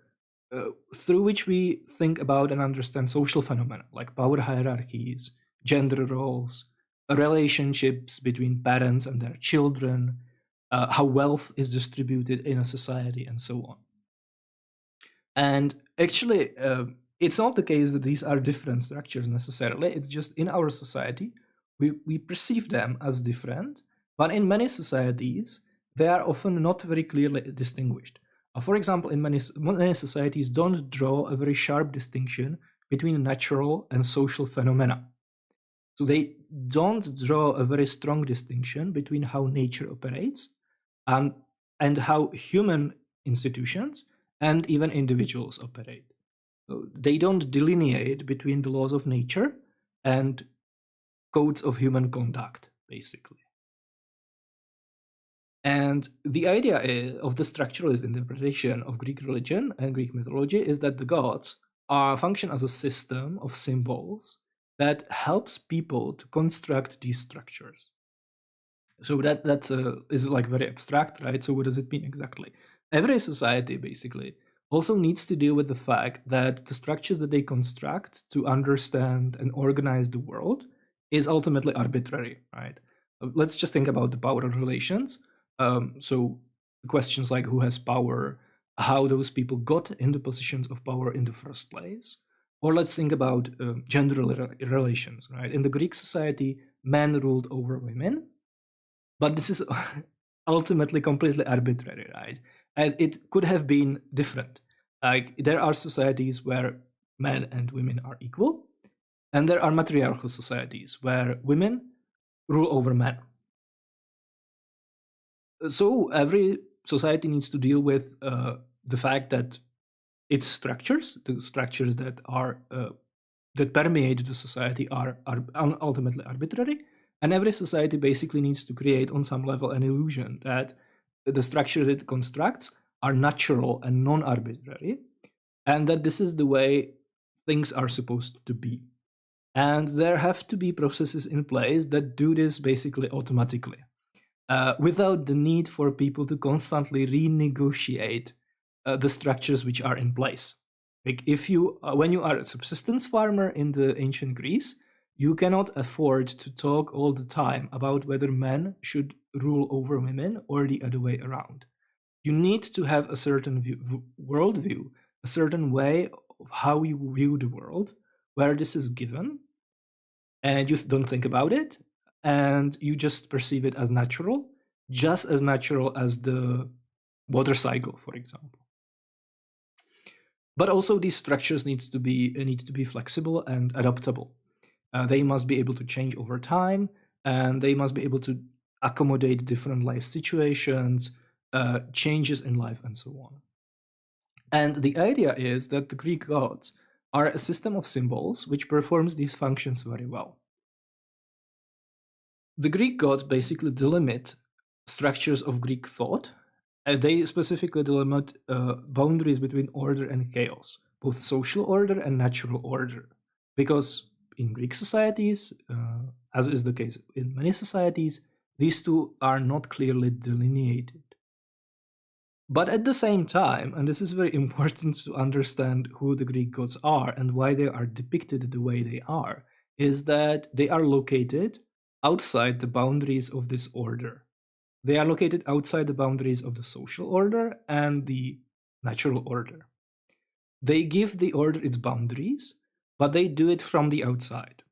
through which we think about and understand social phenomena like power hierarchies, gender roles, relationships between parents and their children, how wealth is distributed in a society, and so on. And actually, it's not the case that these are different structures necessarily. It's just in our society, we perceive them as different, but in many societies, they are often not very clearly distinguished. For example, in many societies don't draw a very sharp distinction between natural and social phenomena. So they don't draw a very strong distinction between how nature operates and how human institutions and even individuals operate. So they don't delineate between the laws of nature and codes of human conduct, basically. And the idea of the structuralist interpretation of Greek religion and Greek mythology is that the gods function as a system of symbols that helps people to construct these structures. So that is like very abstract, right? So what does it mean exactly? Every society basically also needs to deal with the fact that the structures that they construct to understand and organize the world is ultimately arbitrary, right? Let's just think about the power relations. So questions like who has power, how those people got into positions of power in the first place, or let's think about gender relations, right? In the Greek society, men ruled over women, but this is ultimately completely arbitrary, right? And it could have been different. Like there are societies where men and women are equal, and there are matriarchal societies where women rule over men. So every society needs to deal with the fact that its structures, the structures that are that permeate the society, are ultimately arbitrary, and every society basically needs to create on some level an illusion that the structure that it constructs are natural and non-arbitrary, and that this is the way things are supposed to be. And there have to be processes in place that do this basically automatically, without the need for people to constantly renegotiate the structures which are in place. Like if you, when you are a subsistence farmer in the ancient Greece, you cannot afford to talk all the time about whether men should rule over women or the other way around. You need to have a certain worldview, a certain way of how you view the world, where this is given, and you don't think about it, and you just perceive it as natural, just as natural as the water cycle, for example. But also these structures need to be flexible and adaptable. They must be able to change over time, and they must be able to accommodate different life situations, changes in life, and so on. And the idea is that the Greek gods are a system of symbols which performs these functions very well. The Greek gods basically delimit structures of Greek thought. They specifically delimit boundaries between order and chaos, both social order and natural order. Because in Greek societies, as is the case in many societies, these two are not clearly delineated. But at the same time, and this is very important to understand who the Greek gods are and why they are depicted the way they are, is that they are located outside the boundaries of this order. They are located outside the boundaries of the social order and the natural order. They give the order its boundaries, but they do it from the outside.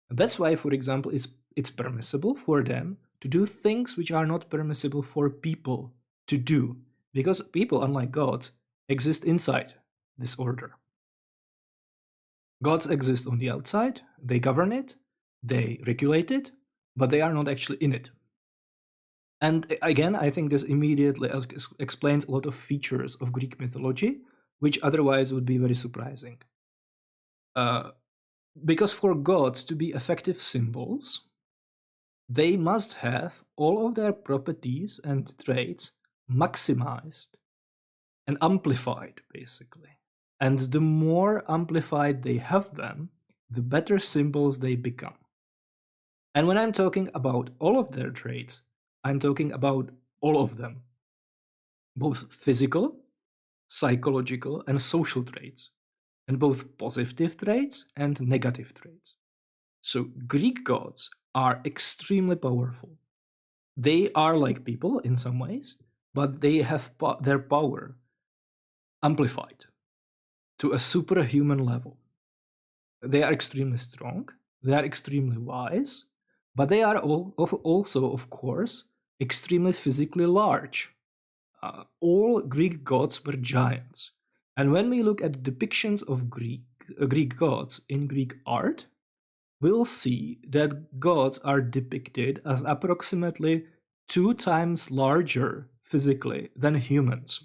And that's why, for example, it's permissible for them to do things which are not permissible for people to do, because people, unlike gods, exist inside this order. Gods exist on the outside, they govern it, they regulate it, but they are not actually in it. And again, I think this immediately explains a lot of features of Greek mythology, which otherwise would be very surprising. Because for gods to be effective symbols, they must have all of their properties and traits maximized and amplified, basically. And the more amplified they have them, the better symbols they become. And when I'm talking about all of their traits, I'm talking about all of them, both physical, psychological, and social traits, and both positive traits and negative traits. So Greek gods are extremely powerful. They are like people in some ways, but they have their power amplified to a superhuman level. They are extremely strong, they are extremely wise, but they are also, of course, extremely physically large. All Greek gods were giants. And when we look at depictions of Greek gods in Greek art, we will see that gods are depicted as approximately 2 times larger physically than humans.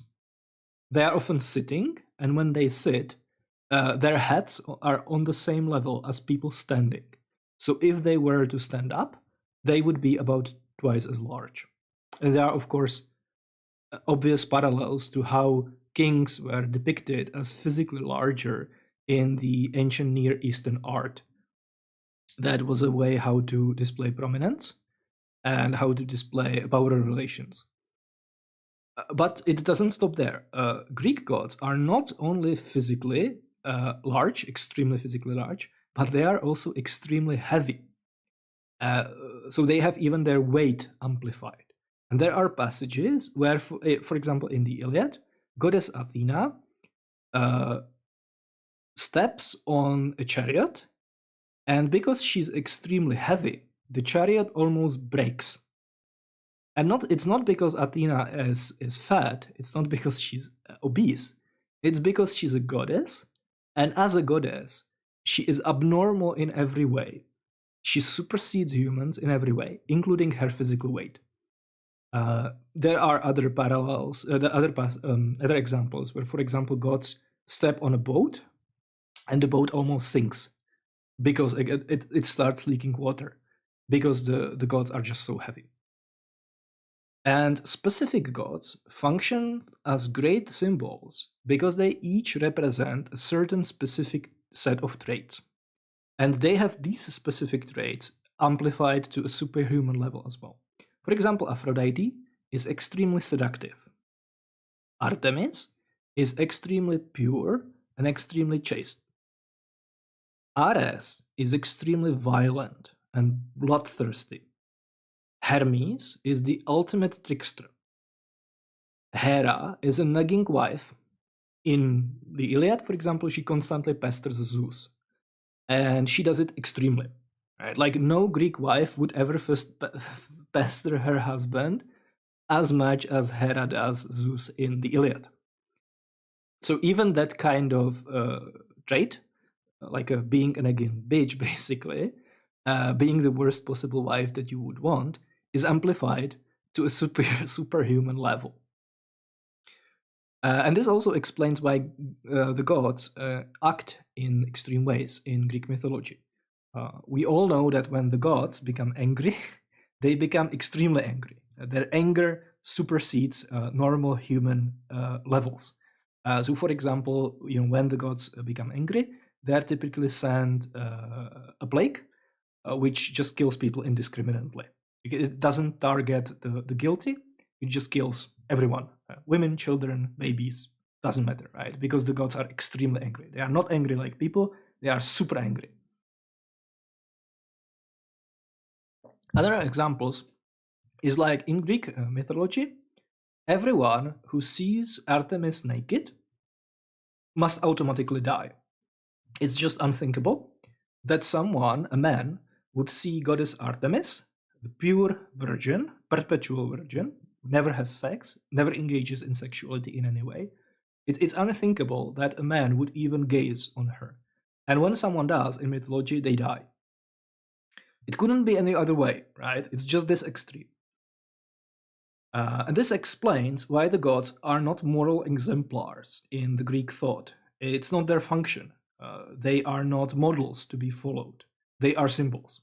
They are often sitting, and when they sit, their heads are on the same level as people standing. So if they were to stand up, they would be about twice as large. And there are, of course, obvious parallels to how kings were depicted as physically larger in the ancient Near Eastern art. That was a way how to display prominence and how to display power relations. But it doesn't stop there. Greek gods are not only physically large, extremely physically large, but they are also extremely heavy. So they have even their weight amplified. And there are passages where, for example, in the Iliad, goddess Athena steps on a chariot, and because she's extremely heavy, the chariot almost breaks. And it's not because Athena is fat, it's not because she's obese, it's because she's a goddess, and as a goddess, she is abnormal in every way. She supersedes humans in every way, including her physical weight. There are other parallels, other examples where, for example, gods step on a boat and the boat almost sinks because it starts leaking water because the gods are just so heavy. And specific gods function as great symbols because they each represent a certain specific set of traits. And they have these specific traits amplified to a superhuman level as well. For example, Aphrodite is extremely seductive. Artemis is extremely pure and extremely chaste. Ares is extremely violent and bloodthirsty. Hermes is the ultimate trickster. Hera is a nagging wife. In the Iliad, for example, she constantly pesters Zeus. And she does it extremely. Right? Like no Greek wife would ever pester her husband as much as Hera does Zeus in the Iliad. So even that kind of trait, like being an nagging bitch, basically, being the worst possible wife that you would want, is amplified to a superhuman level. And this also explains why the gods act in extreme ways in Greek mythology. We all know that when the gods become angry, they become extremely angry. Their anger supersedes normal human levels. So, for example, when the gods become angry, they are typically sent a plague, which just kills people indiscriminately. It doesn't target the guilty; it just kills everyone. Women, children, babies, doesn't matter, right? Because the gods are extremely angry. They are not angry like people, they are super angry. Other examples is like in Greek mythology, everyone who sees Artemis naked must automatically die. It's just unthinkable that someone, a man, would see goddess Artemis, the pure virgin, perpetual virgin, never has sex, never engages in sexuality in any way. It's unthinkable that a man would even gaze on her. And when someone does in mythology, they die. It couldn't be any other way, right? It's just this extreme. And this explains why the gods are not moral exemplars in the Greek thought. It's not their function. They are not models to be followed. They are symbols.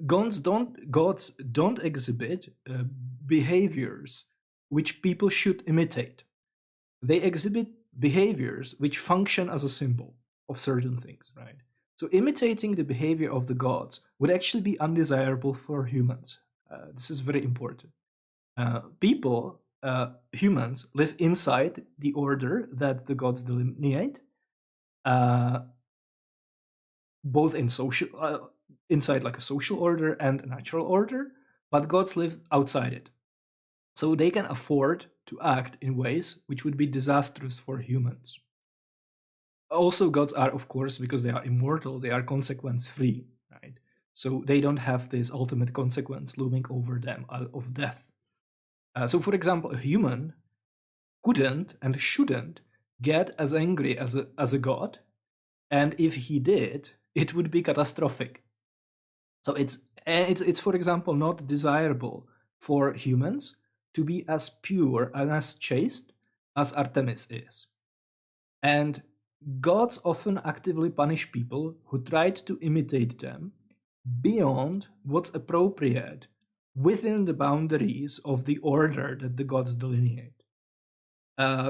Gods don't exhibit behaviors which people should imitate. They exhibit behaviors which function as a symbol of certain things, right? So imitating the behavior of the gods would actually be undesirable for humans. This is very important. Humans, live inside the order that the gods delineate, both in inside like a social order and a natural order, but gods live outside it. So they can afford to act in ways which would be disastrous for humans. Also, gods are, of course, because they are immortal, they are consequence-free, right? So they don't have this ultimate consequence looming over them of death. So, for example, a human couldn't and shouldn't get as angry as a god, and if he did, it would be catastrophic. So it's for example not desirable for humans to be as pure and as chaste as Artemis is. And gods often actively punish people who tried to imitate them beyond what's appropriate within the boundaries of the order that the gods delineate.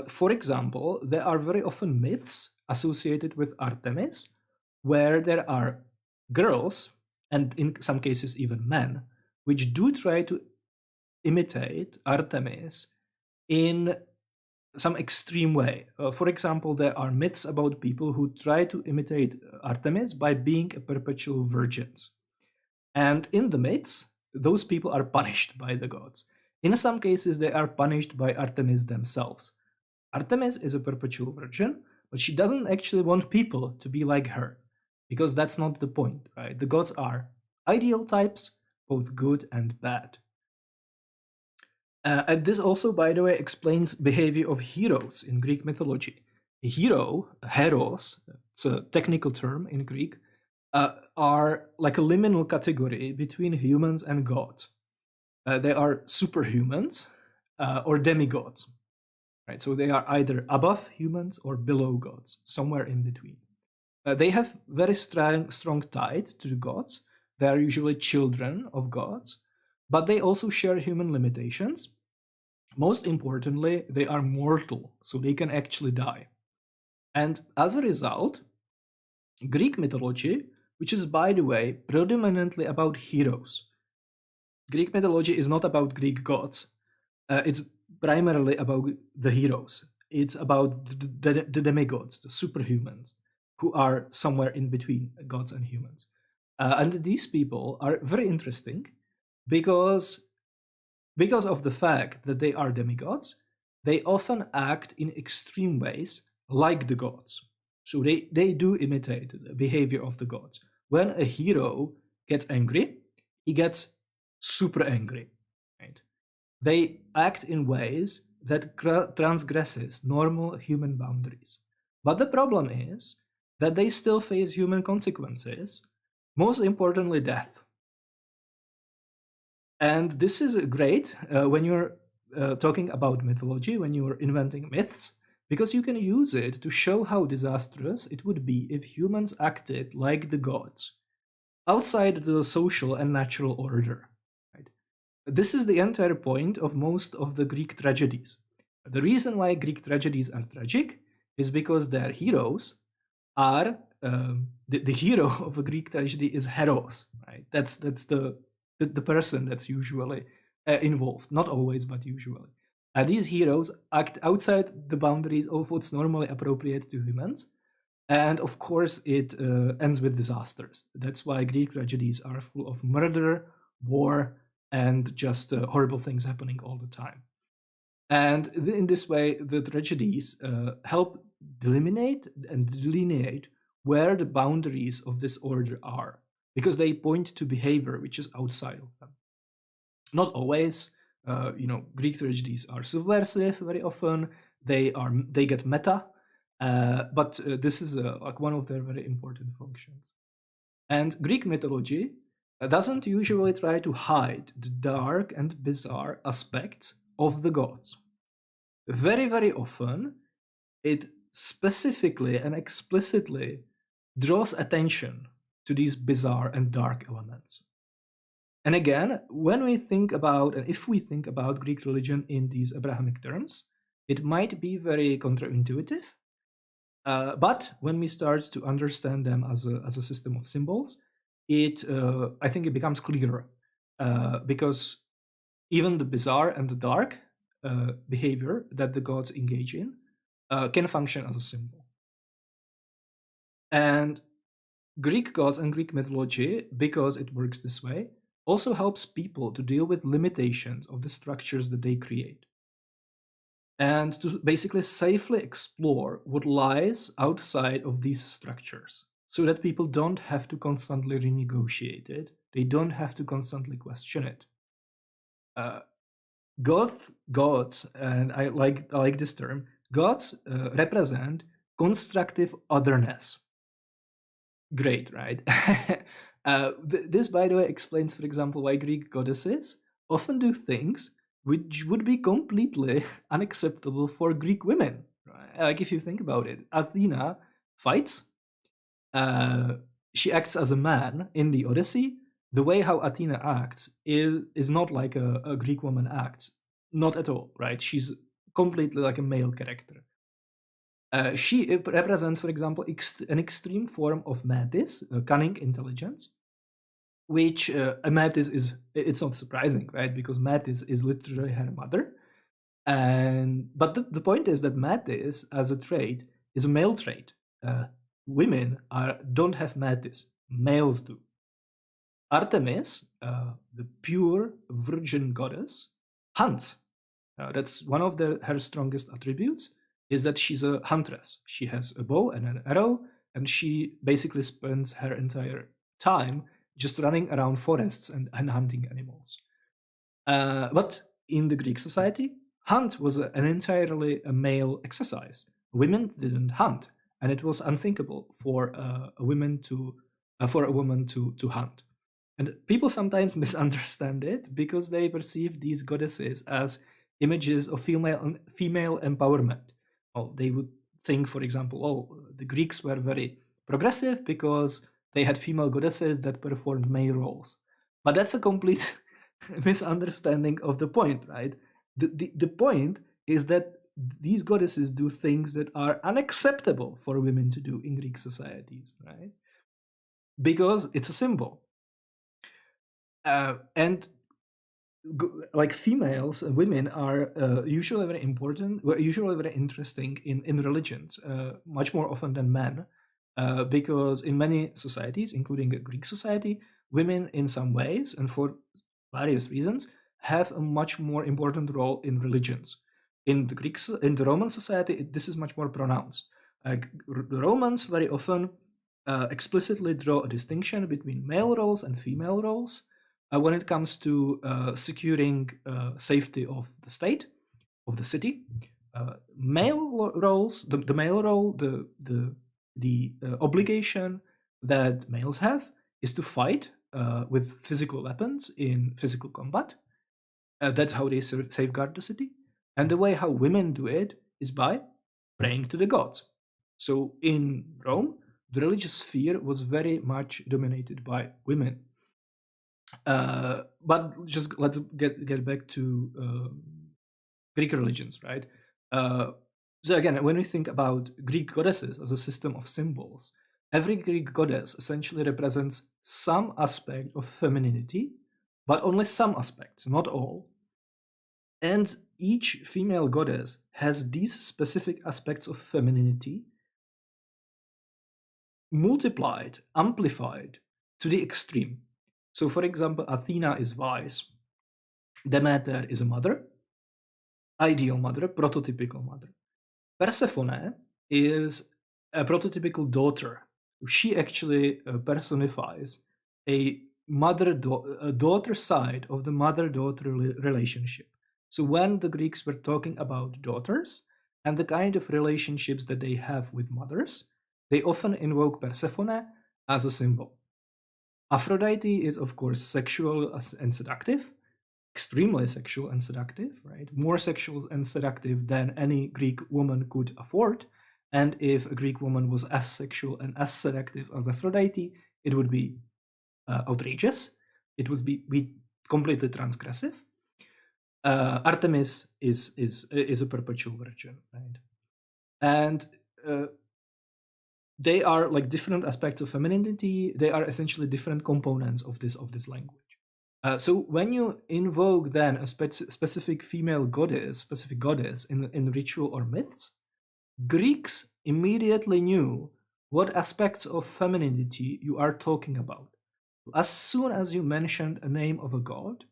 For example, there are very often myths associated with Artemis where there are girls, and in some cases even men, which do try to imitate Artemis in some extreme way. For example, there are myths about people who try to imitate Artemis by being a perpetual virgins. And in the myths, those people are punished by the gods. In some cases, they are punished by Artemis themselves. Artemis is a perpetual virgin, but she doesn't actually want people to be like her, because that's not the point, right? The gods are ideal types, both good and bad. And this also, by the way, explains behavior of heroes in Greek mythology. A hero, heros, it's a technical term in Greek, are like a liminal category between humans and gods. They are superhumans or demigods. Right, so they are either above humans or below gods, somewhere in between. They have very strong tie to the gods. They are usually children of gods, but they also share human limitations. Most importantly, they are mortal, so they can actually die. And as a result, Greek mythology, which is, by the way, predominantly about heroes. Greek mythology is not about Greek gods. It's primarily about the heroes. It's about the demigods, the superhumans, who are somewhere in between gods and humans. And these people are very interesting because of the fact that they are demigods, they often act in extreme ways like the gods. So they do imitate the behavior of the gods. When a hero gets angry, he gets super angry, right? They act in ways that transgresses normal human boundaries. But the problem is that they still face human consequences, most importantly death. And this is great when you're talking about mythology, when you're inventing myths, because you can use it to show how disastrous it would be if humans acted like the gods, outside the social and natural order. Right? This is the entire point of most of the Greek tragedies. The reason why Greek tragedies are tragic is because their heroes are the hero of a Greek tragedy is Heros, right? That's the person that's usually involved, not always, but usually. These heroes act outside the boundaries of what's normally appropriate to humans, and of course, it ends with disasters. That's why Greek tragedies are full of murder, war, and just horrible things happening all the time. And in this way, the tragedies help delineate and delineate where the boundaries of this order are, because they point to behavior which is outside of them. Not always. Greek tragedies are subversive very often. They get meta, but this is like one of their very important functions. And Greek mythology doesn't usually try to hide the dark and bizarre aspects of the gods. Very, very often, it specifically and explicitly draws attention to these bizarre and dark elements. And again, when we think about, and if we think about Greek religion in these Abrahamic terms, it might be very counterintuitive. But when we start to understand them as a system of symbols, I think it becomes clearer, because even the bizarre and the dark behavior that the gods engage in can function as a symbol. And Greek gods and Greek mythology, because it works this way, also helps people to deal with limitations of the structures that they create, and to basically safely explore what lies outside of these structures, so that people don't have to constantly renegotiate it, they don't have to constantly question it. gods, and I like this term. Gods represent constructive otherness. Great, right? This, by the way, explains, for example, why Greek goddesses often do things which would be completely unacceptable for Greek women. Right? Like, if you think about it, Athena fights. Uh, she acts as a man in the Odyssey. The way how Athena acts is not like a Greek woman acts. Not at all, right? She's completely like a male character. She represents, for example, an extreme form of madness, cunning intelligence, which a madness is. It's not surprising, right? Because madness is literally her mother. But the point is that madness as a trait is a male trait. Women don't have madness; males do. Artemis, the pure virgin goddess, hunts. That's one of her strongest attributes, is that she's a huntress. She has a bow and an arrow, and she basically spends her entire time just running around forests and hunting animals. But in the Greek society, hunt was an entirely a male exercise. Women didn't hunt, and it was unthinkable for a woman to hunt. And people sometimes misunderstand it because they perceive these goddesses as images of female empowerment. Oh, they would think, for example, oh, the Greeks were very progressive because they had female goddesses that performed male roles. But that's a complete misunderstanding of the point, right? The point is that these goddesses do things that are unacceptable for women to do in Greek societies, right? Because it's a symbol. And like females, women are usually very important, usually very interesting in religions, much more often than men, because in many societies, including a Greek society, women in some ways and for various reasons have a much more important role in religions. In the Roman society, this is much more pronounced. The Romans very often explicitly draw a distinction between male roles and female roles when it comes to securing safety of the state, of the city. Male roles, the male role, the obligation that males have is to fight with physical weapons in physical combat. That's how they safeguard the city. And the way how women do it is by praying to the gods. So in Rome, the religious sphere was very much dominated by women. But just let's get back to Greek religions, right? So again, when we think about Greek goddesses as a system of symbols, every Greek goddess essentially represents some aspect of femininity, but only some aspects, not all. And each female goddess has these specific aspects of femininity multiplied, amplified to the extreme. So, for example, Athena is wise, Demeter is a mother, ideal mother, prototypical mother. Persephone is a prototypical daughter. She actually personifies a daughter side of the mother-daughter relationship. So when the Greeks were talking about daughters and the kind of relationships that they have with mothers, they often invoke Persephone as a symbol. Aphrodite is, of course, sexual and seductive, extremely sexual and seductive, right? More sexual and seductive than any Greek woman could afford. And if a Greek woman was as sexual and as seductive as Aphrodite, it would be outrageous. It would be completely transgressive. Artemis is a perpetual virgin, right? And they are like different aspects of femininity. They are essentially different components of this language. So when you invoke then a specific female goddess, specific goddess in ritual or myths, Greeks immediately knew what aspects of femininity you are talking about. As soon as you mentioned a name of a god,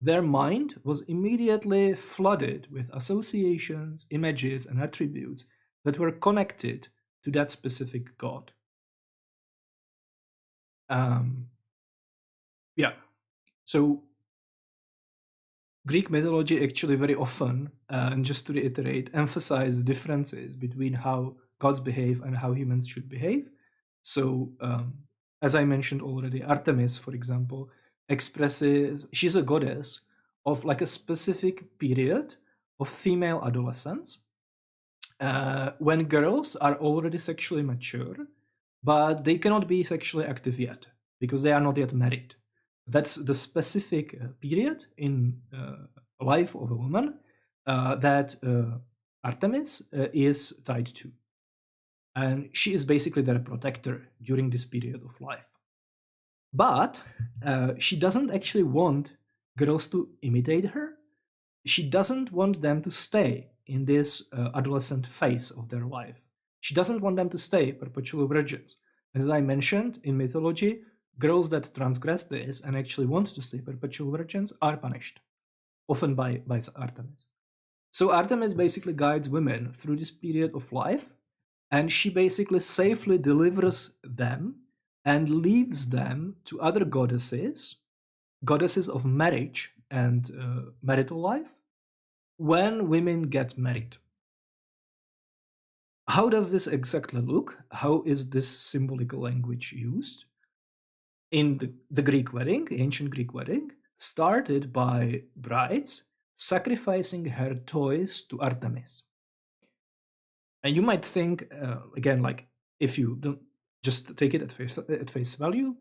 their mind was immediately flooded with associations, images, and attributes that were connected to that specific god. Yeah. So Greek mythology actually very often, and just to reiterate, emphasize the differences between how gods behave and how humans should behave. So, as I mentioned already, Artemis, for example, she's a goddess of like a specific period of female adolescence when girls are already sexually mature, but they cannot be sexually active yet because they are not yet married. That's the specific period in life of a woman that Artemis is tied to. And she is basically their protector during this period of life. But she doesn't actually want girls to imitate her. She doesn't want them to stay in this adolescent phase of their life. She doesn't want them to stay perpetual virgins. As I mentioned, in mythology, girls that transgress this and actually want to stay perpetual virgins are punished, often by Artemis. So Artemis basically guides women through this period of life, and she basically safely delivers them and leaves them to other goddesses of marriage and marital life, when women get married. How does this exactly look? How is this symbolical language used? In the Greek wedding, the ancient Greek wedding, started by brides sacrificing her toys to Artemis. And you might think, again, like if you don't just take it at face value,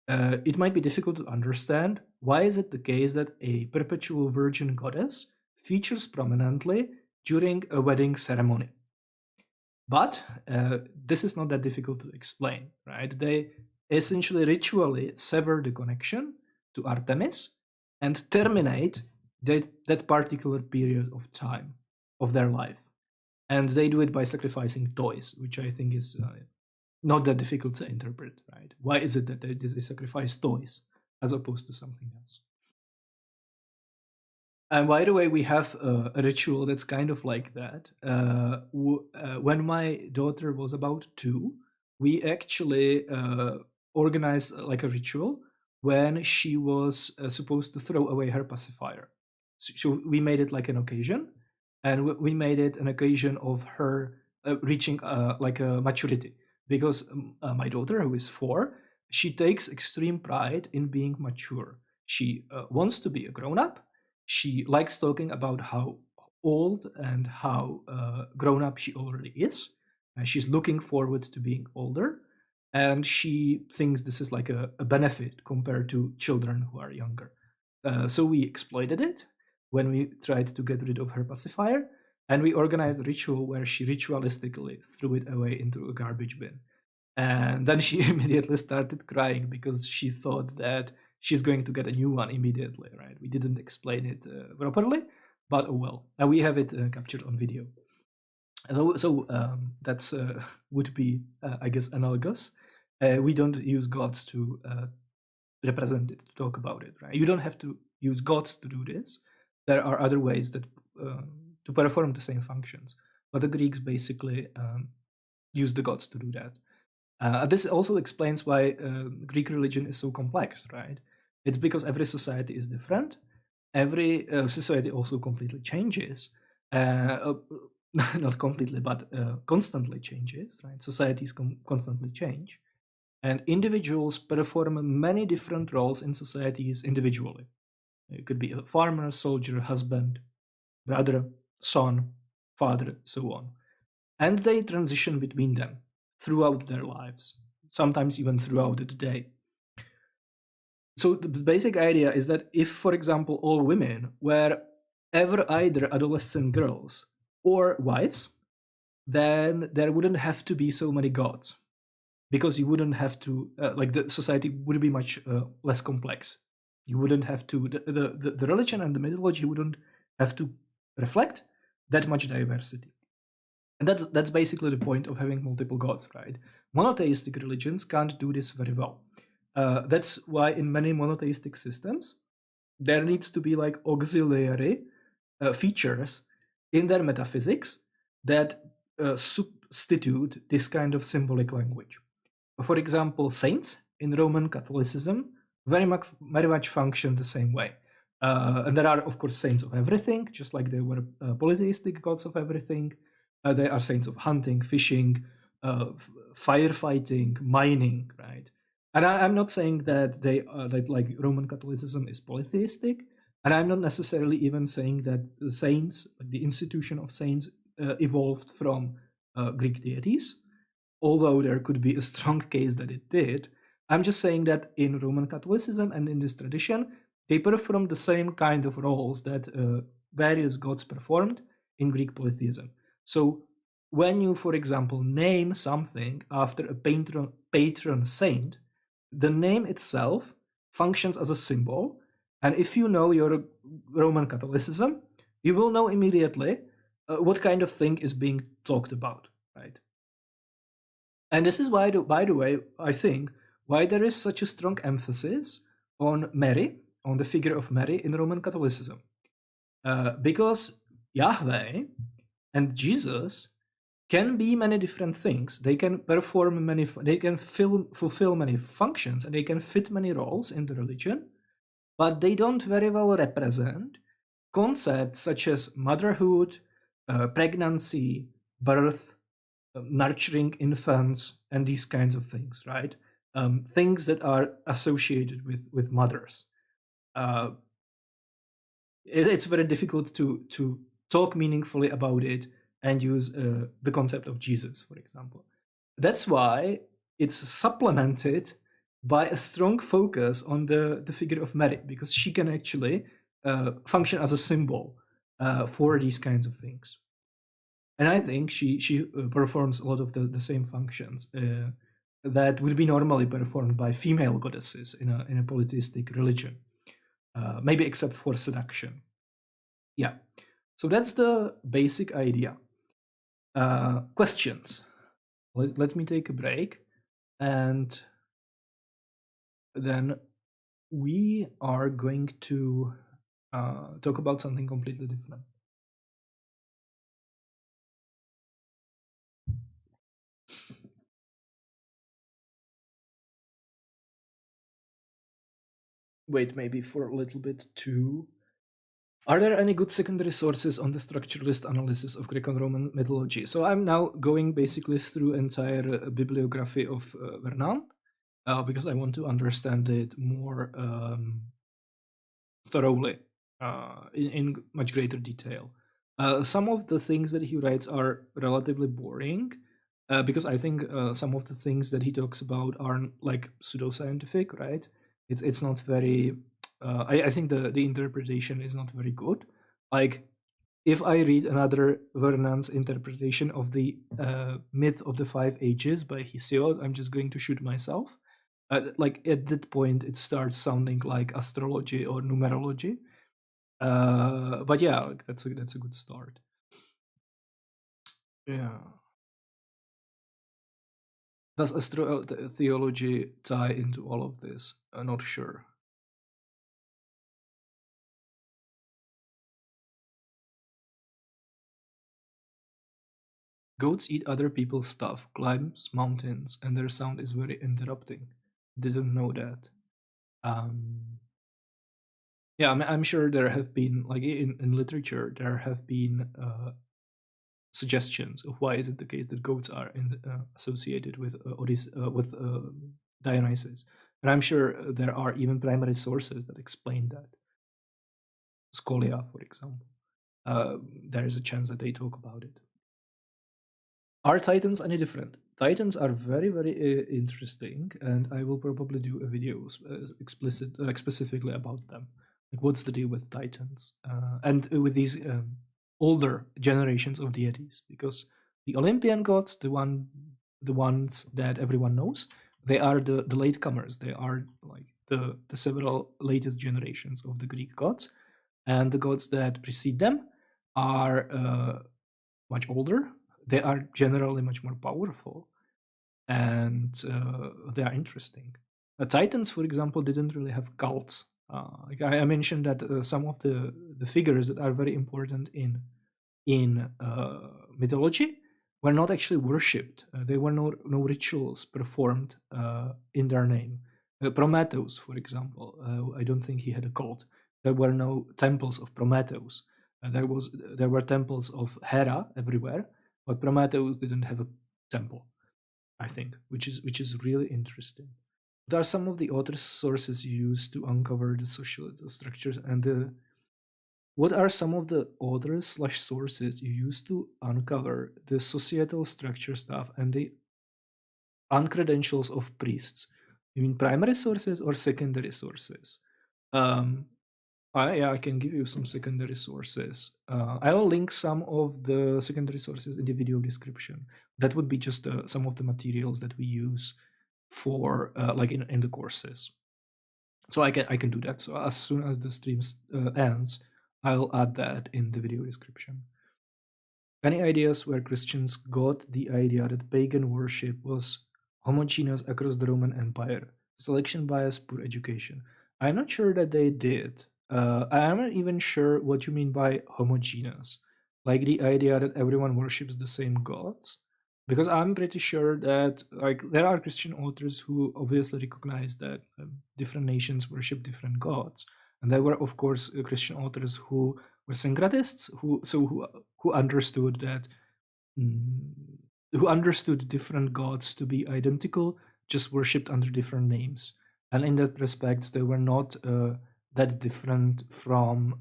it might be difficult to understand why is it the case that a perpetual virgin goddess features prominently during a wedding ceremony. But this is not that difficult to explain, right? They essentially ritually sever the connection to Artemis and terminate that particular period of time of their life. And they do it by sacrificing toys, which I think is not that difficult to interpret, right? Why is it that they sacrifice toys as opposed to something else? And by the way, we have a ritual that's kind of like that. When my daughter was about 2, we actually organized like a ritual when she was supposed to throw away her pacifier. So we made it like an occasion, and we made it an occasion of her reaching like a maturity. Because my daughter, who is 4, she takes extreme pride in being mature. She wants to be a grown-up. She likes talking about how old and how grown up she already is. She's looking forward to being older. And she thinks this is like a benefit compared to children who are younger. So we exploited it when we tried to get rid of her pacifier. And we organized a ritual where she ritualistically threw it away into a garbage bin. And then she immediately started crying because she thought that she's going to get a new one immediately, right? We didn't explain it properly, but oh well. And we have it captured on video. So that's would be, I guess, analogous. We don't use gods to represent it, to talk about it, right? You don't have to use gods to do this. There are other ways that to perform the same functions. But the Greeks basically use the gods to do that. This also explains why Greek religion is so complex, right? It's because every society is different. Every society also completely changes. Not completely, but constantly changes, right? Societies constantly change. And individuals perform many different roles in societies individually. It could be a farmer, soldier, husband, brother, son, father, so on. And they transition between them throughout their lives, sometimes even throughout the day. So the basic idea is that if, for example, all women were ever either adolescent girls or wives, then there wouldn't have to be so many gods, because you wouldn't have to, like the society would be much less complex. You wouldn't have to, the religion and the mythology wouldn't have to reflect that much diversity. And that's basically the point of having multiple gods, right? Monotheistic religions can't do this very well. That's why in many monotheistic systems, there needs to be like auxiliary features in their metaphysics that substitute this kind of symbolic language. For example, saints in Roman Catholicism very much function the same way. And there are, of course, saints of everything, just like there were polytheistic gods of everything. There are saints of hunting, fishing, firefighting, mining, right? And I'm not saying that that like Roman Catholicism is polytheistic, and I'm not necessarily even saying that the saints, like the institution of saints, evolved from Greek deities, although there could be a strong case that it did. I'm just saying that in Roman Catholicism and in this tradition, they performed the same kind of roles that various gods performed in Greek polytheism. So when you, for example, name something after a patron saint, the name itself functions as a symbol. And if you know your Roman Catholicism, you will know immediately what kind of thing is being talked about, right? And this is why, by the way, I think why there is such a strong emphasis on Mary, on the figure of Mary in Roman Catholicism. Because Yahweh and Jesus can be many different things. They can perform many, they can fulfill many functions, and they can fit many roles in the religion, but they don't very well represent concepts such as motherhood, pregnancy, birth, nurturing infants, and these kinds of things, right? Things that are associated with mothers. It's very difficult to talk meaningfully about it and use the concept of Jesus, for example. That's why it's supplemented by a strong focus on the figure of Mary, because she can actually function as a symbol for these kinds of things. And I think she performs a lot of the same functions that would be normally performed by female goddesses in a polytheistic religion, maybe except for seduction. Yeah, so that's the basic idea. Questions? Let me take a break, and then we are going to talk about something completely different. Wait, maybe for a little bit too. Are there any good secondary sources on the structuralist analysis of Greco-Roman mythology? So I'm now going basically through entire bibliography of Vernant, because I want to understand it more thoroughly, in much greater detail. Some of the things that he writes are relatively boring, because I think some of the things that he talks about are like pseudoscientific, right? It's not very. I think the interpretation is not very good. Like, if I read another Vernant's interpretation of the myth of the 5 ages by Hesiod, I'm just going to shoot myself. Like, at that point, it starts sounding like astrology or numerology. But yeah, that's a good start. Yeah. Does theology tie into all of this? I'm not sure. Goats eat other people's stuff, climbs mountains, and their sound is very interrupting. Didn't know that. Yeah, I'm sure there have been, like, in literature, there have been suggestions of why is it the case that goats are associated with Dionysus, and I'm sure there are even primary sources that explain that. Scholia, for example, there is a chance that they talk about it. Are Titans any different? Titans are very, very interesting, and I will probably do a video specifically about them. Like, what's the deal with Titans and with these older generations of deities? Because the Olympian gods, the ones that everyone knows, they are the latecomers. They are like the several latest generations of the Greek gods, and the gods that precede them are much older. They are generally much more powerful, and they are interesting. Titans, for example, didn't really have cults. Like I mentioned that some of the figures that are very important in mythology were not actually worshipped. There were no rituals performed in their name. Prometheus, for example, I don't think he had a cult. There were no temples of Prometheus. There were temples of Hera everywhere, but Prometheus didn't have a temple, I think, which is really interesting. What are some of the author's sources used to uncover the social structures, and what are some of the authors / sources you use to uncover the societal structure stuff and the uncredentials of priests? You mean primary sources or secondary sources? I can give you some secondary sources. I will link some of the secondary sources in the video description. That would be just some of the materials that we use for like in the courses. So I can do that. So as soon as the stream ends, I'll add that in the video description. Any ideas where Christians got the idea that pagan worship was homogeneous across the Roman Empire? Selection bias, poor education. I'm not sure that they did. I'm not even sure what you mean by homogeneous. Like the idea that everyone worships the same gods? Because I'm pretty sure that like there are Christian authors who obviously recognize that different nations worship different gods, and there were of course Christian authors who were syncretists who understood that who understood different gods to be identical, just worshipped under different names, and in that respect they were not that different from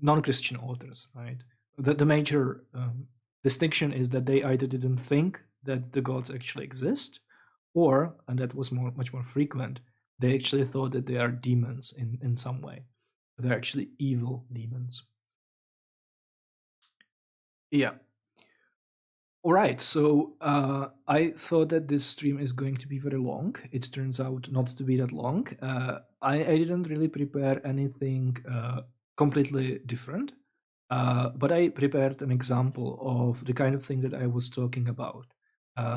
non-Christian authors, right? The major distinction is that they either didn't think that the gods actually exist, or, and that was much more frequent, they actually thought that they are demons in some way. They're actually evil demons. Yeah. All right, so I thought that this stream is going to be very long. It turns out not to be that long. I didn't really prepare anything completely different, but I prepared an example of the kind of thing that I was talking about.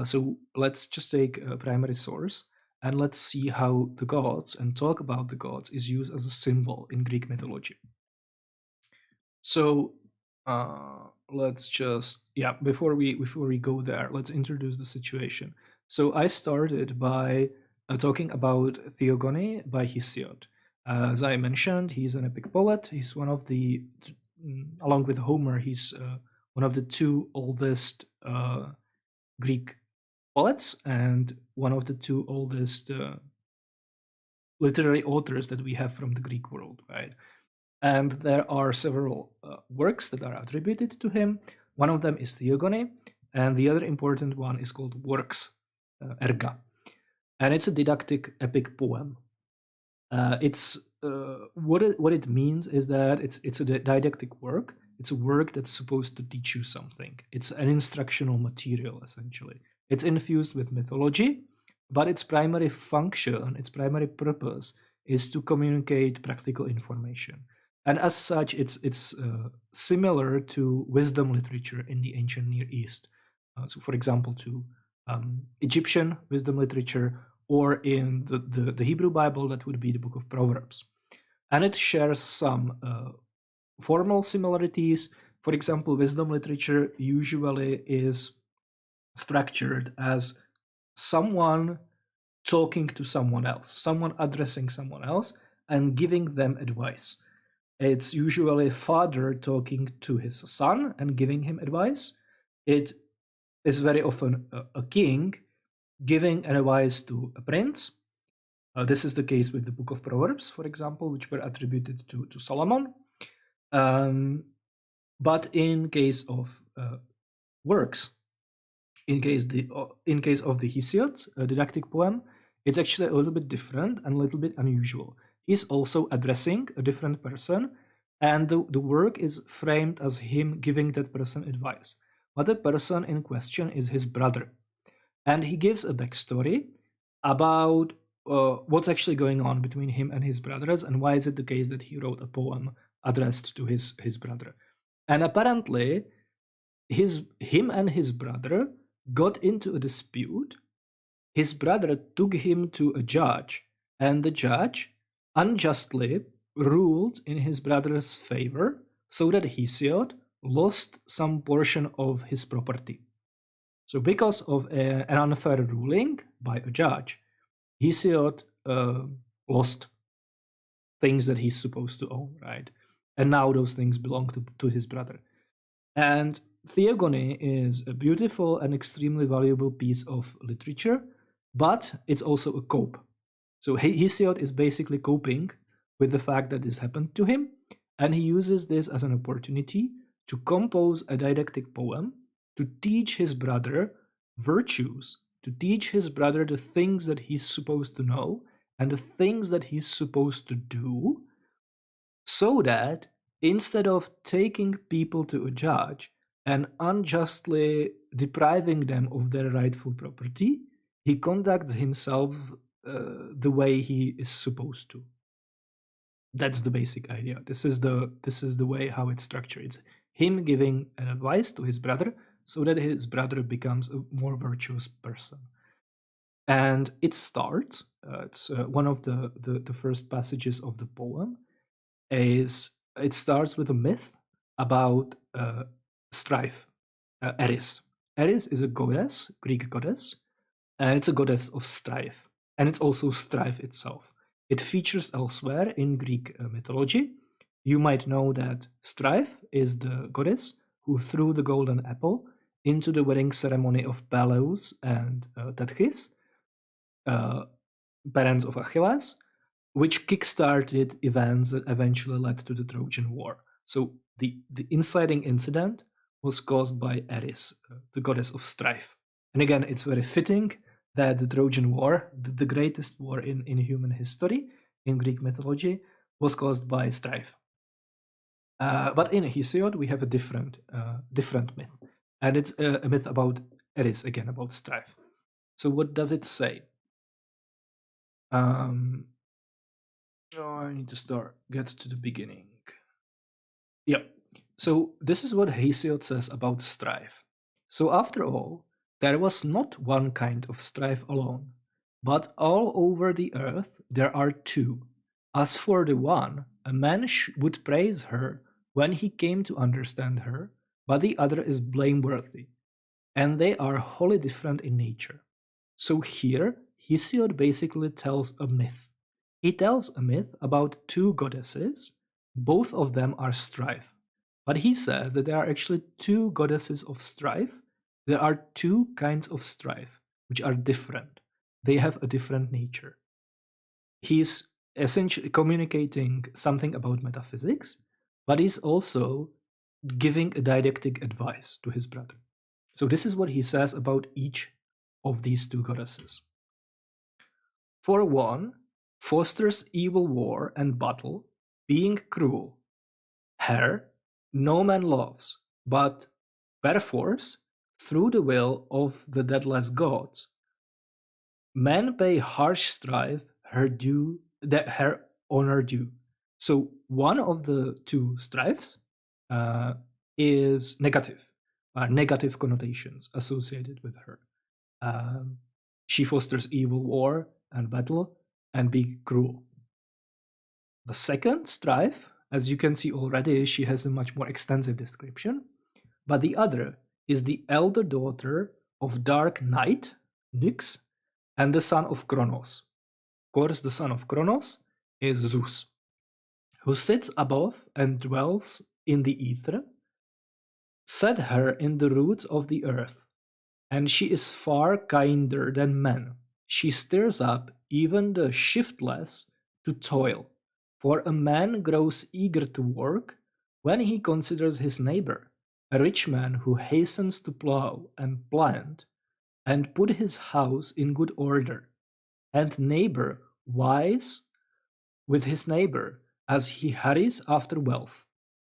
So let's just take a primary source and let's see how the gods and talk about the gods is used as a symbol in Greek mythology. So let's just before we go there, let's introduce the situation. So I started by talking about Theogony by Hesiod. As I mentioned, he's an epic poet. He's one of the along with Homer, he's one of the two oldest Greek poets and one of the two oldest literary authors that we have from the Greek world, right? And there are several works that are attributed to him. One of them is Theogony, and the other important one is called Works, Erga. And it's a didactic epic poem. It's what it means is that it's a didactic work. It's a work that's supposed to teach you something. It's an instructional material, essentially. It's infused with mythology, but its primary function, its primary purpose is to communicate practical information. And as such, it's similar to wisdom literature in the ancient Near East. So, for example, to Egyptian wisdom literature, or in the Hebrew Bible, that would be the Book of Proverbs. And it shares some formal similarities. For example, wisdom literature usually is structured as someone talking to someone else, someone addressing someone else and giving them advice. It's usually a father talking to his son and giving him advice. It is very often a king giving advice to a prince. This is the case with the Book of Proverbs, for example, which were attributed to Solomon. But in case of works, in case of the Hesiod, a didactic poem, it's actually a little bit different and a little bit unusual. He's also addressing a different person, and the work is framed as him giving that person advice. But the person in question is his brother. And he gives a backstory about what's actually going on between him and his brothers, and why is it the case that he wrote a poem addressed to his brother. And apparently, him and his brother got into a dispute. His brother took him to a judge, and the judge unjustly ruled in his brother's favor, so that Hesiod lost some portion of his property. So because of an unfair ruling by a judge, Hesiod lost things that he's supposed to own, right? And now those things belong to his brother. And Theogony is a beautiful and extremely valuable piece of literature, but it's also a cope. So Hesiod is basically coping with the fact that this happened to him, and he uses this as an opportunity to compose a didactic poem to teach his brother virtues, to teach his brother the things that he's supposed to know and the things that he's supposed to do, so that instead of taking people to a judge and unjustly depriving them of their rightful property, he conducts himself the way he is supposed to. That's the basic idea. This is the way how it's structured. It's him giving an advice to his brother so that his brother becomes a more virtuous person. And it starts. It's one of the first passages of the poem. It starts with a myth about Strife, Eris. Eris is a goddess, Greek goddess, and it's a goddess of strife, and it's also strife itself. It features elsewhere in Greek mythology. You might know that Strife is the goddess who threw the golden apple into the wedding ceremony of Peleus and Tethys, parents of Achilles, which kickstarted events that eventually led to the Trojan War. So the inciting incident was caused by Eris, the goddess of strife. And again, it's very fitting that the Trojan War, the greatest war in human history, in Greek mythology, was caused by strife. But in Hesiod, we have a different myth. And it's a myth about Eris, again, about strife. So what does it say? I need to get to the beginning. Yep. So this is what Hesiod says about strife. So after all, there was not one kind of strife alone, but all over the earth there are two. As for the one, a man would praise her when he came to understand her, but the other is blameworthy, and they are wholly different in nature. So here, Hesiod basically tells a myth. He tells a myth about two goddesses. Both of them are strife. But he says that there are actually two goddesses of strife. There are two kinds of strife, which are different. They have a different nature. He's essentially communicating something about metaphysics, but he's also giving a didactic advice to his brother. So this is what he says about each of these two goddesses. For one, fosters evil war and battle, being cruel. Her no man loves, but perforce, through the will of the deathless gods, men pay harsh strife her honor due. So one of the two strifes is negative connotations associated with her. She fosters evil war and battle and be cruel. The second strife, as you can see already, she has a much more extensive description, but the other is the elder daughter of dark night, Nyx, and the son of Kronos. Of course, the son of Kronos is Zeus, who sits above and dwells in the ether. Set her in the roots of the earth, and she is far kinder than men. She stirs up even the shiftless to toil, for a man grows eager to work when he considers his neighbor, a rich man who hastens to plow and plant and put his house in good order, and neighbor wise with his neighbor as he hurries after wealth.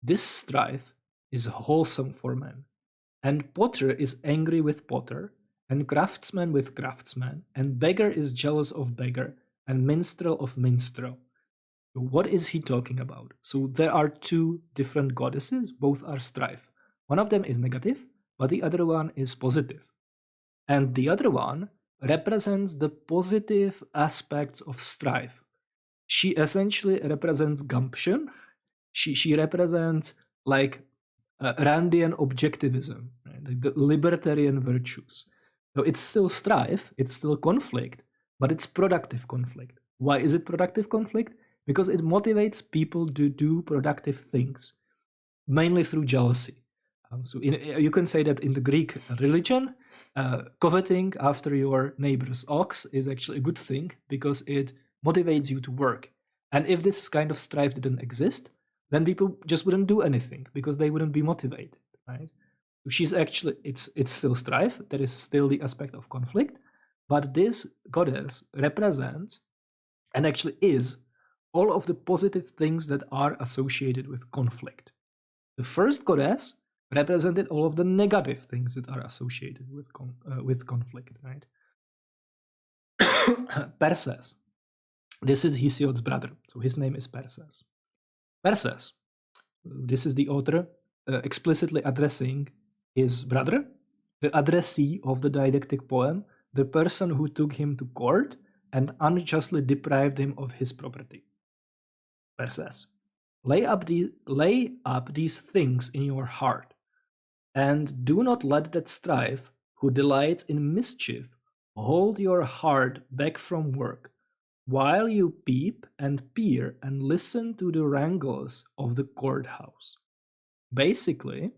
This strife is wholesome for men, and potter is angry with potter, and craftsman with craftsman, and beggar is jealous of beggar, and minstrel of minstrel. What is he talking about? So there are two different goddesses, both are strife. One of them is negative, but the other one is positive. And the other one represents the positive aspects of strife. She essentially represents gumption. She represents like Randian objectivism, right? Like the libertarian virtues. So it's still strife, it's still conflict, but it's productive conflict. Why is it productive conflict? because it motivates people to do productive things, mainly through jealousy. You can say that in the Greek religion, coveting after your neighbor's ox is actually a good thing because it motivates you to work. And if this kind of strife didn't exist, then people just wouldn't do anything because they wouldn't be motivated, right? She's actually, it's still strife. There is still the aspect of conflict, but this goddess represents and actually is all of the positive things that are associated with conflict. The first goddess represented all of the negative things that are associated with conflict, right? Perses. This is Hesiod's brother, so his name is Perses. Perses. This is the author explicitly addressing his brother, the addressee of the didactic poem, the person who took him to court and unjustly deprived him of his property. Perses. Lay up these things in your heart, and do not let that strife, who delights in mischief, hold your heart back from work, while you peep and peer and listen to the wrangles of the courthouse. Basically,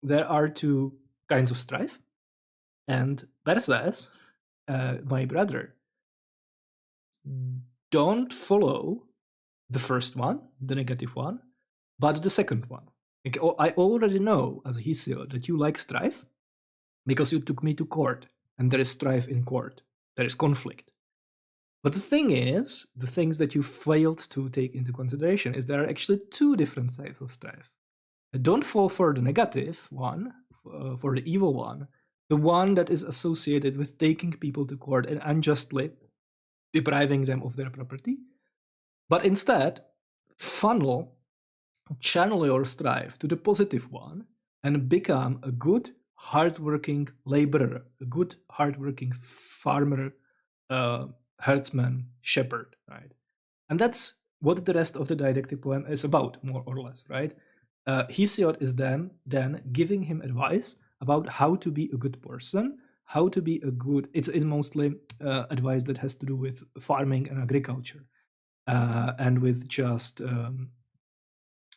there are two kinds of strife, and Perses, my brother, don't follow the first one, the negative one, but the second one. I already know, as Hesiod, that you like strife because you took me to court, and there is strife in court. There is conflict. But the thing is, the things that you failed to take into consideration is there are actually two different types of strife. Don't fall for the negative one, for the evil one, the one that is associated with taking people to court and unjustly depriving them of their property. But instead, channel your strife to the positive one and become a good, hardworking laborer, a good, hardworking farmer, herdsman, shepherd, right? And that's what the rest of the didactic poem is about, more or less, right? Hesiod is then giving him advice about how to be a good person, how to be a good. It's mostly advice that has to do with farming and agriculture, and with just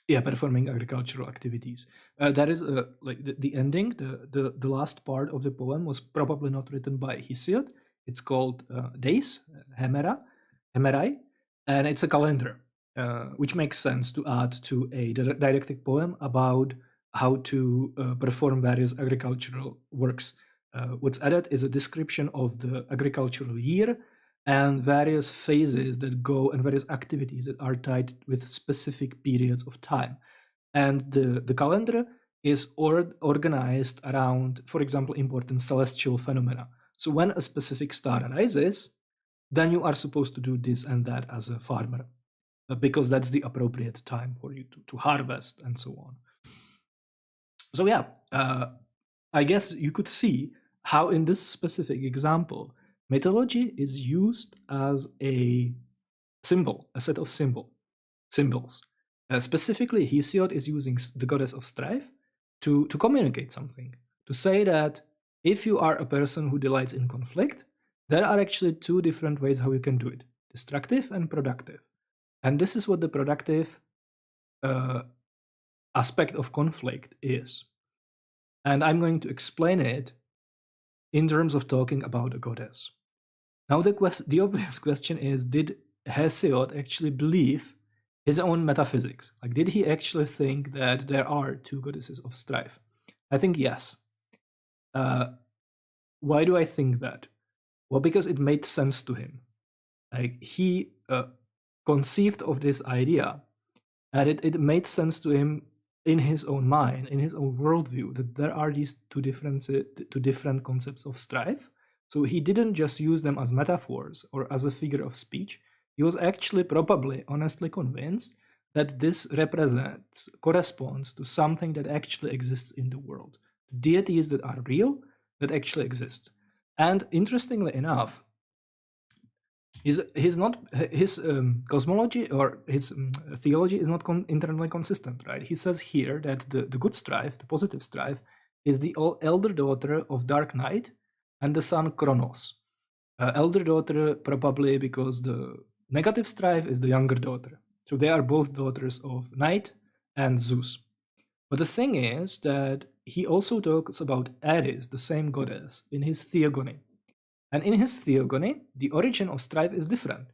performing agricultural activities. That is like the ending. The last part of the poem was probably not written by Hesiod. It's called Days, Hemerai, and it's a calendar, which makes sense to add to a didactic poem about how to perform various agricultural works. What's added is a description of the agricultural year and various phases that go and various activities that are tied with specific periods of time. And the calendar is organized around, for example, important celestial phenomena. So when a specific star arises, then you are supposed to do this and that as a farmer, because that's the appropriate time for you to harvest and so on. So yeah, I guess you could see how in this specific example, mythology is used as a symbol, a set of symbols. Specifically, Hesiod is using the goddess of strife to communicate something, to say that if you are a person who delights in conflict, there are actually two different ways how you can do it, destructive and productive. And this is what the productive aspect of conflict is. And I'm going to explain it in terms of talking about a goddess. Now, the obvious question is, did Hesiod actually believe his own metaphysics? Like, did he actually think that there are two goddesses of strife? I think yes. Why do I think that? Well, because it made sense to him. Like, he conceived of this idea, and it made sense to him in his own mind, in his own worldview, that there are these two different concepts of strife. So he didn't just use them as metaphors or as a figure of speech. He was actually probably honestly convinced that this corresponds to something that actually exists in the world. Deities that are real, that actually exist. And interestingly enough, his cosmology or his theology is not internally consistent, right? He says here that the good strife, the positive strife, is the elder daughter of dark night and the sun Kronos. Elder daughter probably because the negative strife is the younger daughter. So they are both daughters of Night and Zeus. But the thing is that he also talks about Ares, the same goddess, in his Theogony. And in his Theogony, the origin of Strife is different.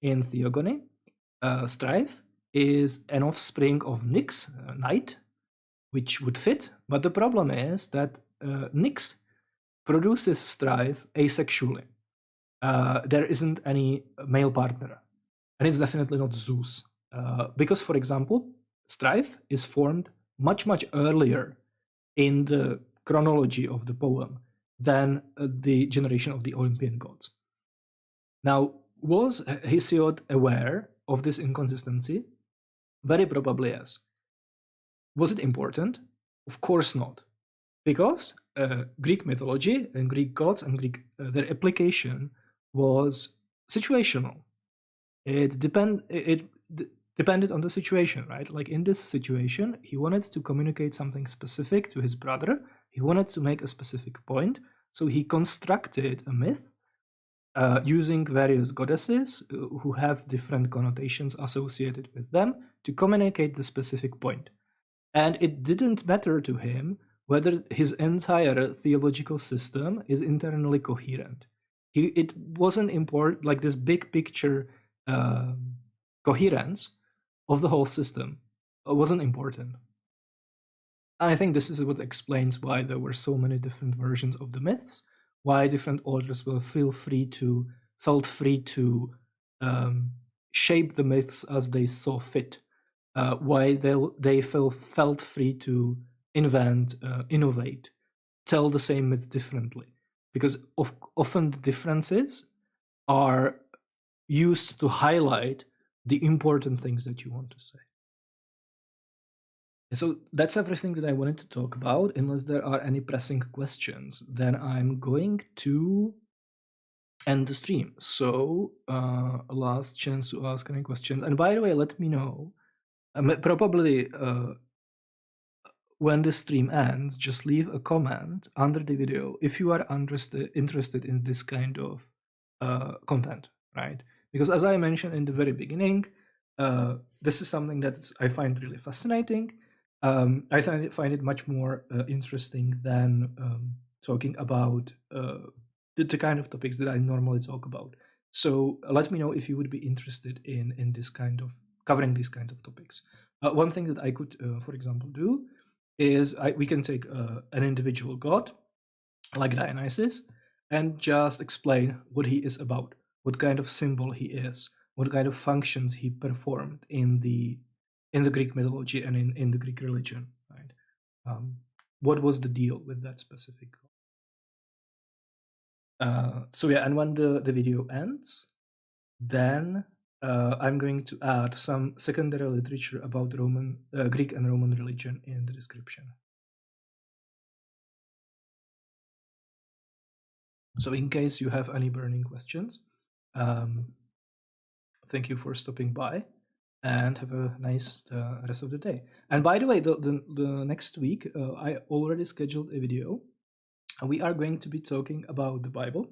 In Theogony, Strife is an offspring of Nyx, Night, which would fit. But the problem is that Nyx produces Strife asexually. There isn't any male partner. And it's definitely not Zeus. Because, for example, Strife is formed much, much earlier in the chronology of the poem than the generation of the Olympian gods. Now, was Hesiod aware of this inconsistency? Very probably yes. Was it important? Of course not. Because Greek mythology and Greek gods and their application was situational. It depended on the situation, right? Like in this situation, he wanted to communicate something specific to his brother. He wanted to make a specific point. So he constructed a myth using various goddesses who have different connotations associated with them to communicate the specific point. And it didn't matter to him whether his entire theological system is internally coherent. It wasn't important, like this big picture coherence of the whole system wasn't important. And I think this is what explains why there were so many different versions of the myths, why different authors will felt free to shape the myths as they saw fit, why they felt free to invent, innovate, tell the same myth differently, because often the differences are used to highlight the important things that you want to say. So that's everything that I wanted to talk about. Unless there are any pressing questions, then I'm going to end the stream. So last chance to ask any questions. And by the way, let me know, probably when the stream ends, just leave a comment under the video if you are interested in this kind of content, right? Because as I mentioned in the very beginning, this is something that I find really fascinating. I find it much more interesting than talking about the kind of topics that I normally talk about. So let me know if you would be interested in this kind of covering these kind of topics. One thing that I could, for example, do is we can take an individual god like Dionysus and just explain what he is about, what kind of symbol he is, what kind of functions he performed in the Greek mythology and in the Greek religion, right? What was the deal with that specific god? So yeah, and when the video ends, then I'm going to add some secondary literature about Greek and Roman religion in the description. So in case you have any burning questions, thank you for stopping by and have a nice rest of the day. And by the way, the next week, I already scheduled a video. We are going to be talking about the Bible,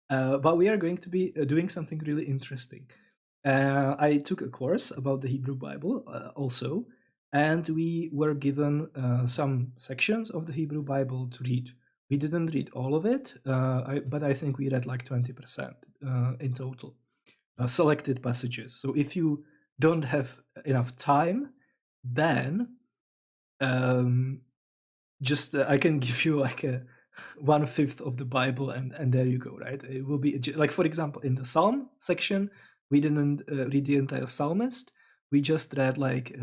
but we are going to be doing something really interesting. I took a course about the Hebrew Bible also, and we were given some sections of the Hebrew Bible to read. We didn't read all of it, but I think we read like 20% in total, selected passages. So if you don't have enough time, then just I can give you like a 1/5 of the Bible, and there you go, right? It will be like, for example, in the Psalm section, we didn't read the entire psalmist. We just read like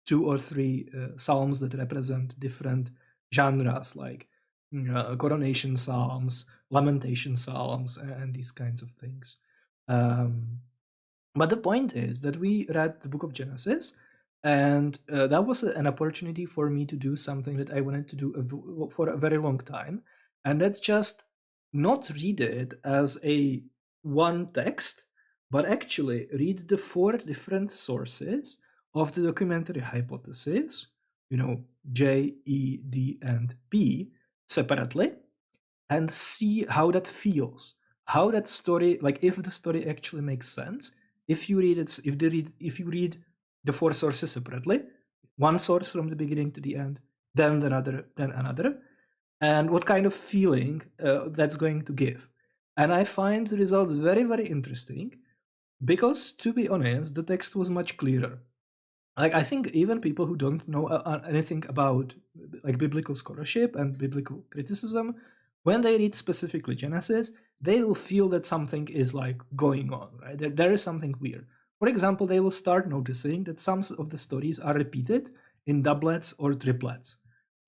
2 or 3 psalms that represent different genres, like coronation psalms, lamentation psalms, and these kinds of things. But the point is that we read the book of Genesis, and that was an opportunity for me to do something that I wanted to do for a very long time, and that's just not read it as a one text, but actually read the 4 different sources of the documentary hypothesis, J, E, D, and P, separately, and see how that feels, how that story, like if the story actually makes sense, if you read it, if you read the four sources separately, one source from the beginning to the end, then another, and what kind of feeling that's going to give. And I find the results very, very interesting because, to be honest, the text was much clearer. Like, I think even people who don't know anything about like biblical scholarship and biblical criticism, when they read specifically Genesis, they will feel that something is like going on, right? There is something weird. For example, they will start noticing that some of the stories are repeated in doublets or triplets.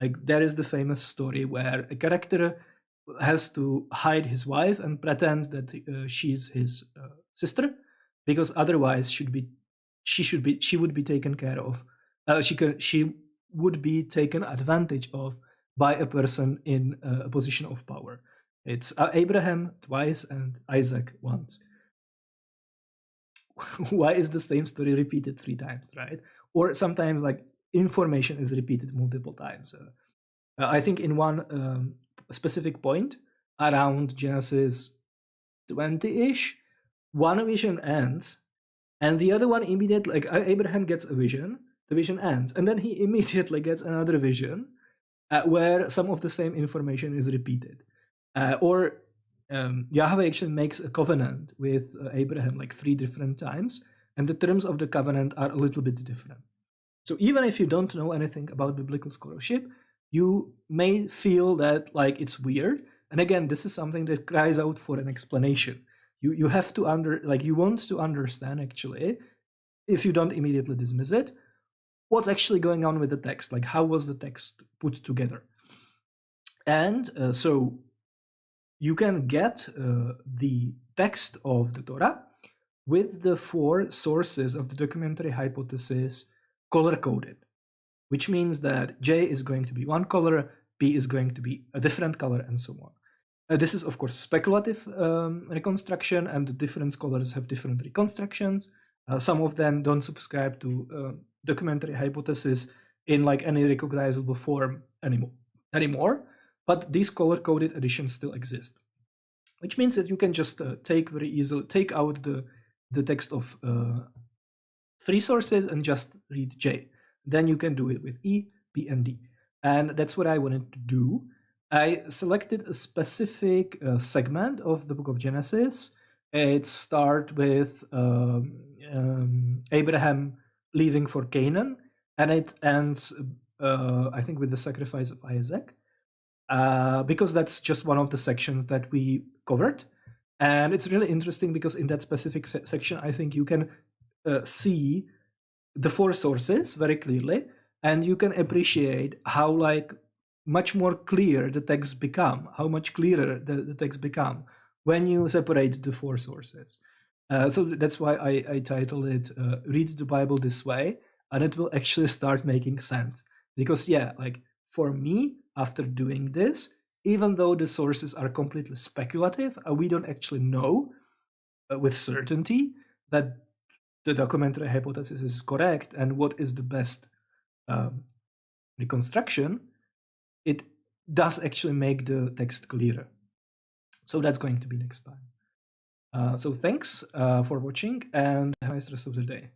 Like, there is the famous story where a character has to hide his wife and pretend that she's his sister, because otherwise she would be taken care of. She would be taken advantage of by a person in a position of power. It's Abraham twice and Isaac once. Why is the same story repeated 3 times, right? Or sometimes like information is repeated multiple times. I think in one specific point around Genesis 20-ish, one vision ends and the other one immediately, like Abraham gets a vision, the vision ends, and then he immediately gets another vision where some of the same information is repeated. Or Yahweh actually makes a covenant with Abraham like 3 different times, and the terms of the covenant are a little bit different. So even if you don't know anything about biblical scholarship, you may feel that like it's weird. And again, this is something that cries out for an explanation. You have to you want to understand actually, if you don't immediately dismiss it, what's actually going on with the text, like how was the text put together. And so you can get the text of the Torah with the 4 sources of the documentary hypothesis color-coded, which means that J is going to be one color, B is going to be a different color, and so on. This is, of course, speculative reconstruction, and the different scholars have different reconstructions. Some of them don't subscribe to documentary hypothesis in like any recognizable form anymore, but these color-coded editions still exist, which means that you can just very easily take out the text of 3 sources and just read J. Then you can do it with E, B, and D. And that's what I wanted to do. I selected a specific segment of the book of Genesis. It starts with Abraham leaving for Canaan, and it ends, I think, with the sacrifice of Isaac, because that's just one of the sections that we covered. And it's really interesting because in that specific section, I think you can see the 4 sources very clearly, and you can appreciate how like much more clear the texts become, how much clearer the texts become when you separate the 4 sources. So that's why I titled it Read the Bible This Way, and it will actually start making sense. Because yeah, like for me, after doing this, even though the sources are completely speculative, we don't actually know with certainty that the documentary hypothesis is correct and what is the best reconstruction, it does actually make the text clearer. So that's going to be next time. So thanks for watching and have a nice rest of the day.